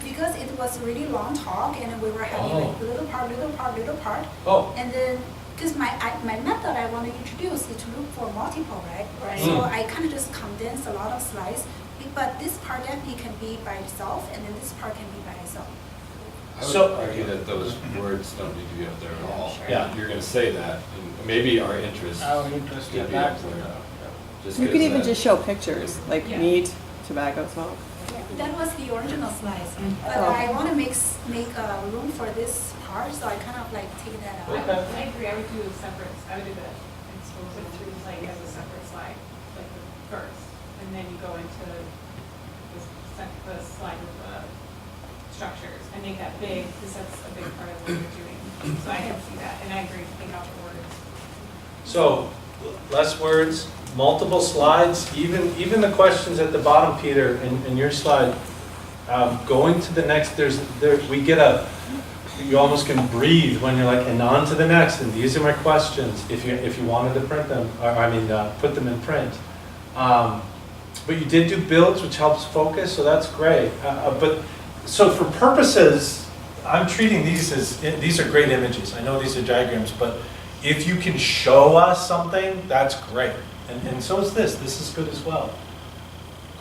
because it was a really long talk, and we were having like little part, Oh, and then, because my method I want to introduce is to look for multiple, right? Right. So I kind of just condense a lot of slides, but this part definitely can be by itself, and then this part can be by itself. I would So- argue that those words don't need to be up there at all. Sure. Yeah. You're going to say that, and maybe our interest Our interest could in be up that. there. Just You could 'cause even that- just show pictures, like Yeah. meat, tobacco smoke. That was the original slides, but Oh. I want to make room for this part, so I kind of like take that out. Okay. I agree, I would do a separate, I would do the exposure through like as a separate slide, like the first, and then you go into the slide with the structures and make that big, because that's a big part of what you're doing. So I can see that, and I agree, take out the words. so less words, multiple slides, even the questions at the bottom, Peter, in your slide, going to the next, we get you almost can breathe when you're like, and on to the next, and these are my questions, if you wanted to print them, or put them in print. But you did do builds, which helps focus, so that's great. But, so for purposes, I'm treating these are great images. I know these are diagrams, but if you can show us something, that's great. And so is this. This is good as well.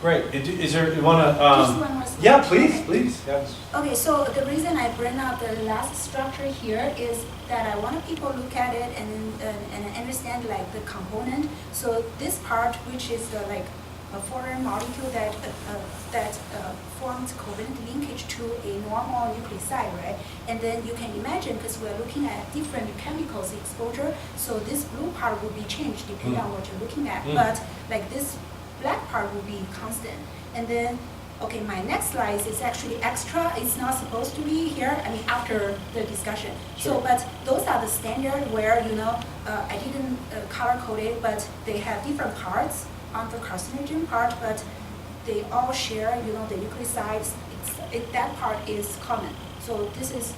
Great. Is there, you wanna, Just one more slide. yeah, please, Okay. please, yes. Okay, so the reason I bring up the last structure here is that I want people to look at it and understand like the component. So this part, which is the like a foreign molecule that forms covalent linkage to a normal nucleoside, right? And then you can imagine, because we're looking at different chemicals exposure, so this blue part will be changed depending on what you're looking at. But like this black part will be constant. And then, okay, my next slide is actually extra. It's not supposed to be here, I mean, after the discussion. Sure. So, but those are the standard where, you know, I didn't color code it, but they have different parts on the carcinogen part, but they all share, you know, the nucleosides. That part is common. So this is,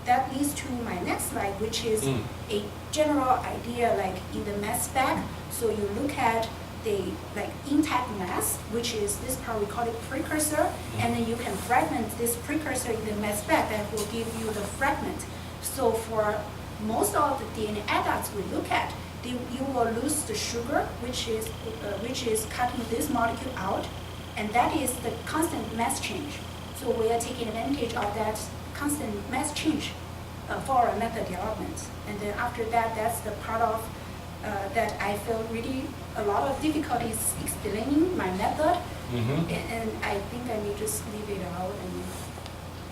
that leads to my next slide, which is a general idea, like in the mass spec. So you look at the like intact mass, which is this part, we call it precursor, and then you can fragment this precursor in the mass spec that will give you the fragment. So for most of the DNA adducts we look at, you will lose the sugar, which is cutting this molecule out, and that is the constant mass change. So we are taking advantage of that constant mass change for our method development. And then after that, that's the part of that I feel really a lot of difficulties explaining my method, and I think I may just leave it out.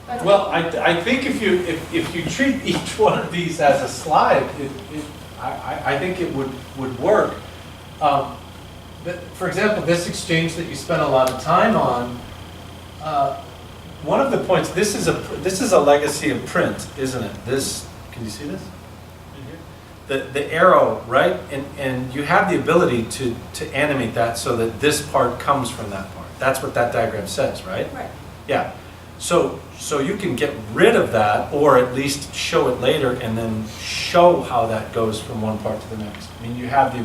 And Well, I think if you treat each one of these as a slide, I think it would work. But for example, this exchange that you spent a lot of time on, one of the points, this is a legacy of print, isn't it? This, can you see this? The arrow, right? And you have the ability to animate that so that this part comes from that part. That's what that diagram says, right? right. Yeah. So you can get rid of that, or at least show it later and then show how that goes from one part to the next. I mean, you have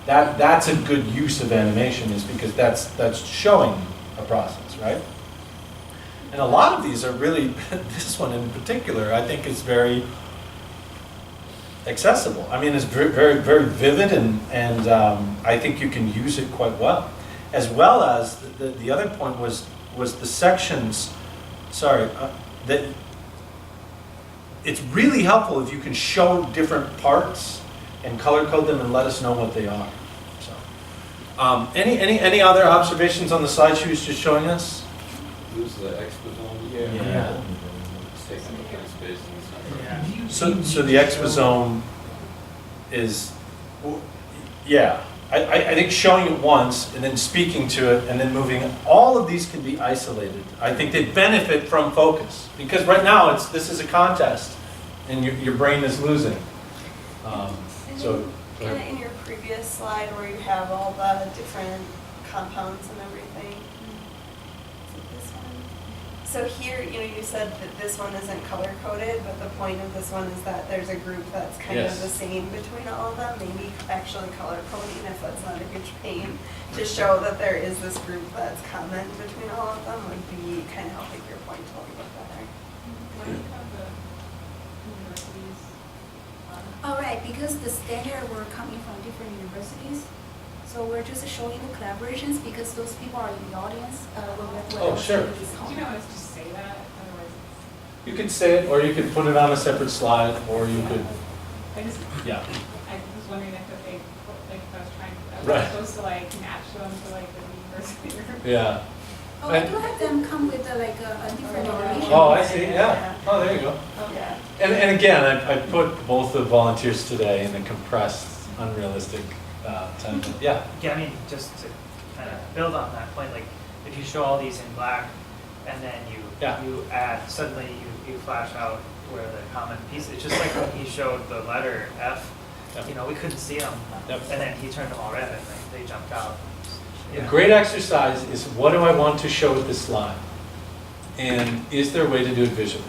that's a good use of animation, is because that's showing a process, right? And a lot of these are really, this one in particular, I think is very accessible. I mean, it's very, very, very vivid, and I think you can use it quite well. As well as the other point was the sections. Sorry, that it's really helpful if you can show different parts and color code them and let us know what they are. So, any other observations on the slide she was just showing us? Lose the exposome. Yeah. It's taking up kind of space and it's not. So the exposome is, yeah. I think showing it once and then speaking to it and then moving, all of these can be isolated. I think they benefit from focus, because right now this is a contest and your brain is losing. So Kind of in your previous slide where you have all the different compounds and everything. Is it this one? So here, you said that this one isn't color coded, but the point of this one is that there's a group that's kind of the same between all of them. Maybe actually color coding, if that's not a huge pain, to show that there is this group that's common between all of them would be kind of helping your point a little bit better. Why do you have the universities? All right, because the standard were coming from different universities, so we're just showing the collaborations because those people are in the audience. Oh, sure. Do you know us to say that? Otherwise, it's. you could say it, or you could put it on a separate slide, or you could, I just. yeah. I was wondering if they, like, if I was trying, I was Right. supposed to like match them to like the university or. Yeah. Oh, I do have them come with a different information. Oh, I see, yeah. Oh, there you go. Yeah. And again, I put both the volunteers today in a compressed, unrealistic time. Yeah. Yeah, I mean, just to kind of build on that point, like if you show all these in black and then you add, suddenly you flash out where the common piece, it's just like when he showed the letter F, we couldn't see them. Yep. And then he turned them all red and they jumped out. A great exercise is, what do I want to show with this slide? And is there a way to do it visually?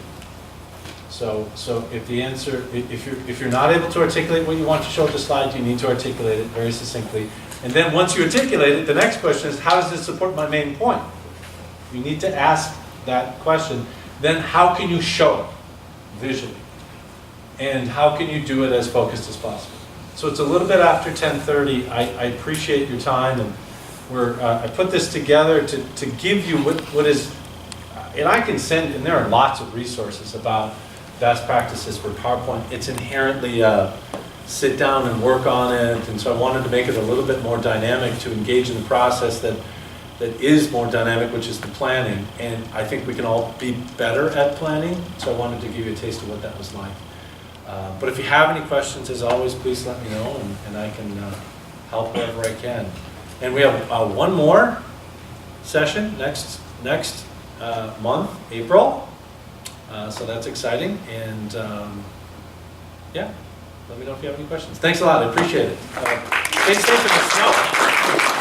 So if the answer, if you're not able to articulate what you want to show with the slide, you need to articulate it very succinctly. And then once you articulate it, the next question is, how does this support my main point? You need to ask that question. Then how can you show it visually? And how can you do it as focused as possible? So it's a little bit after 10:30. I appreciate your time, and I put this together to give you what is, and I can send, and there are lots of resources about best practices for PowerPoint. It's inherently sit down and work on it, and so I wanted to make it a little bit more dynamic to engage in the process that is more dynamic, which is the planning. And I think we can all be better at planning, so I wanted to give you a taste of what that was like. But if you have any questions, as always, please let me know, and I can help wherever I can. And we have one more session next month, April. So that's exciting. And yeah, let me know if you have any questions. Thanks a lot. I appreciate it. Stay safe in the snow.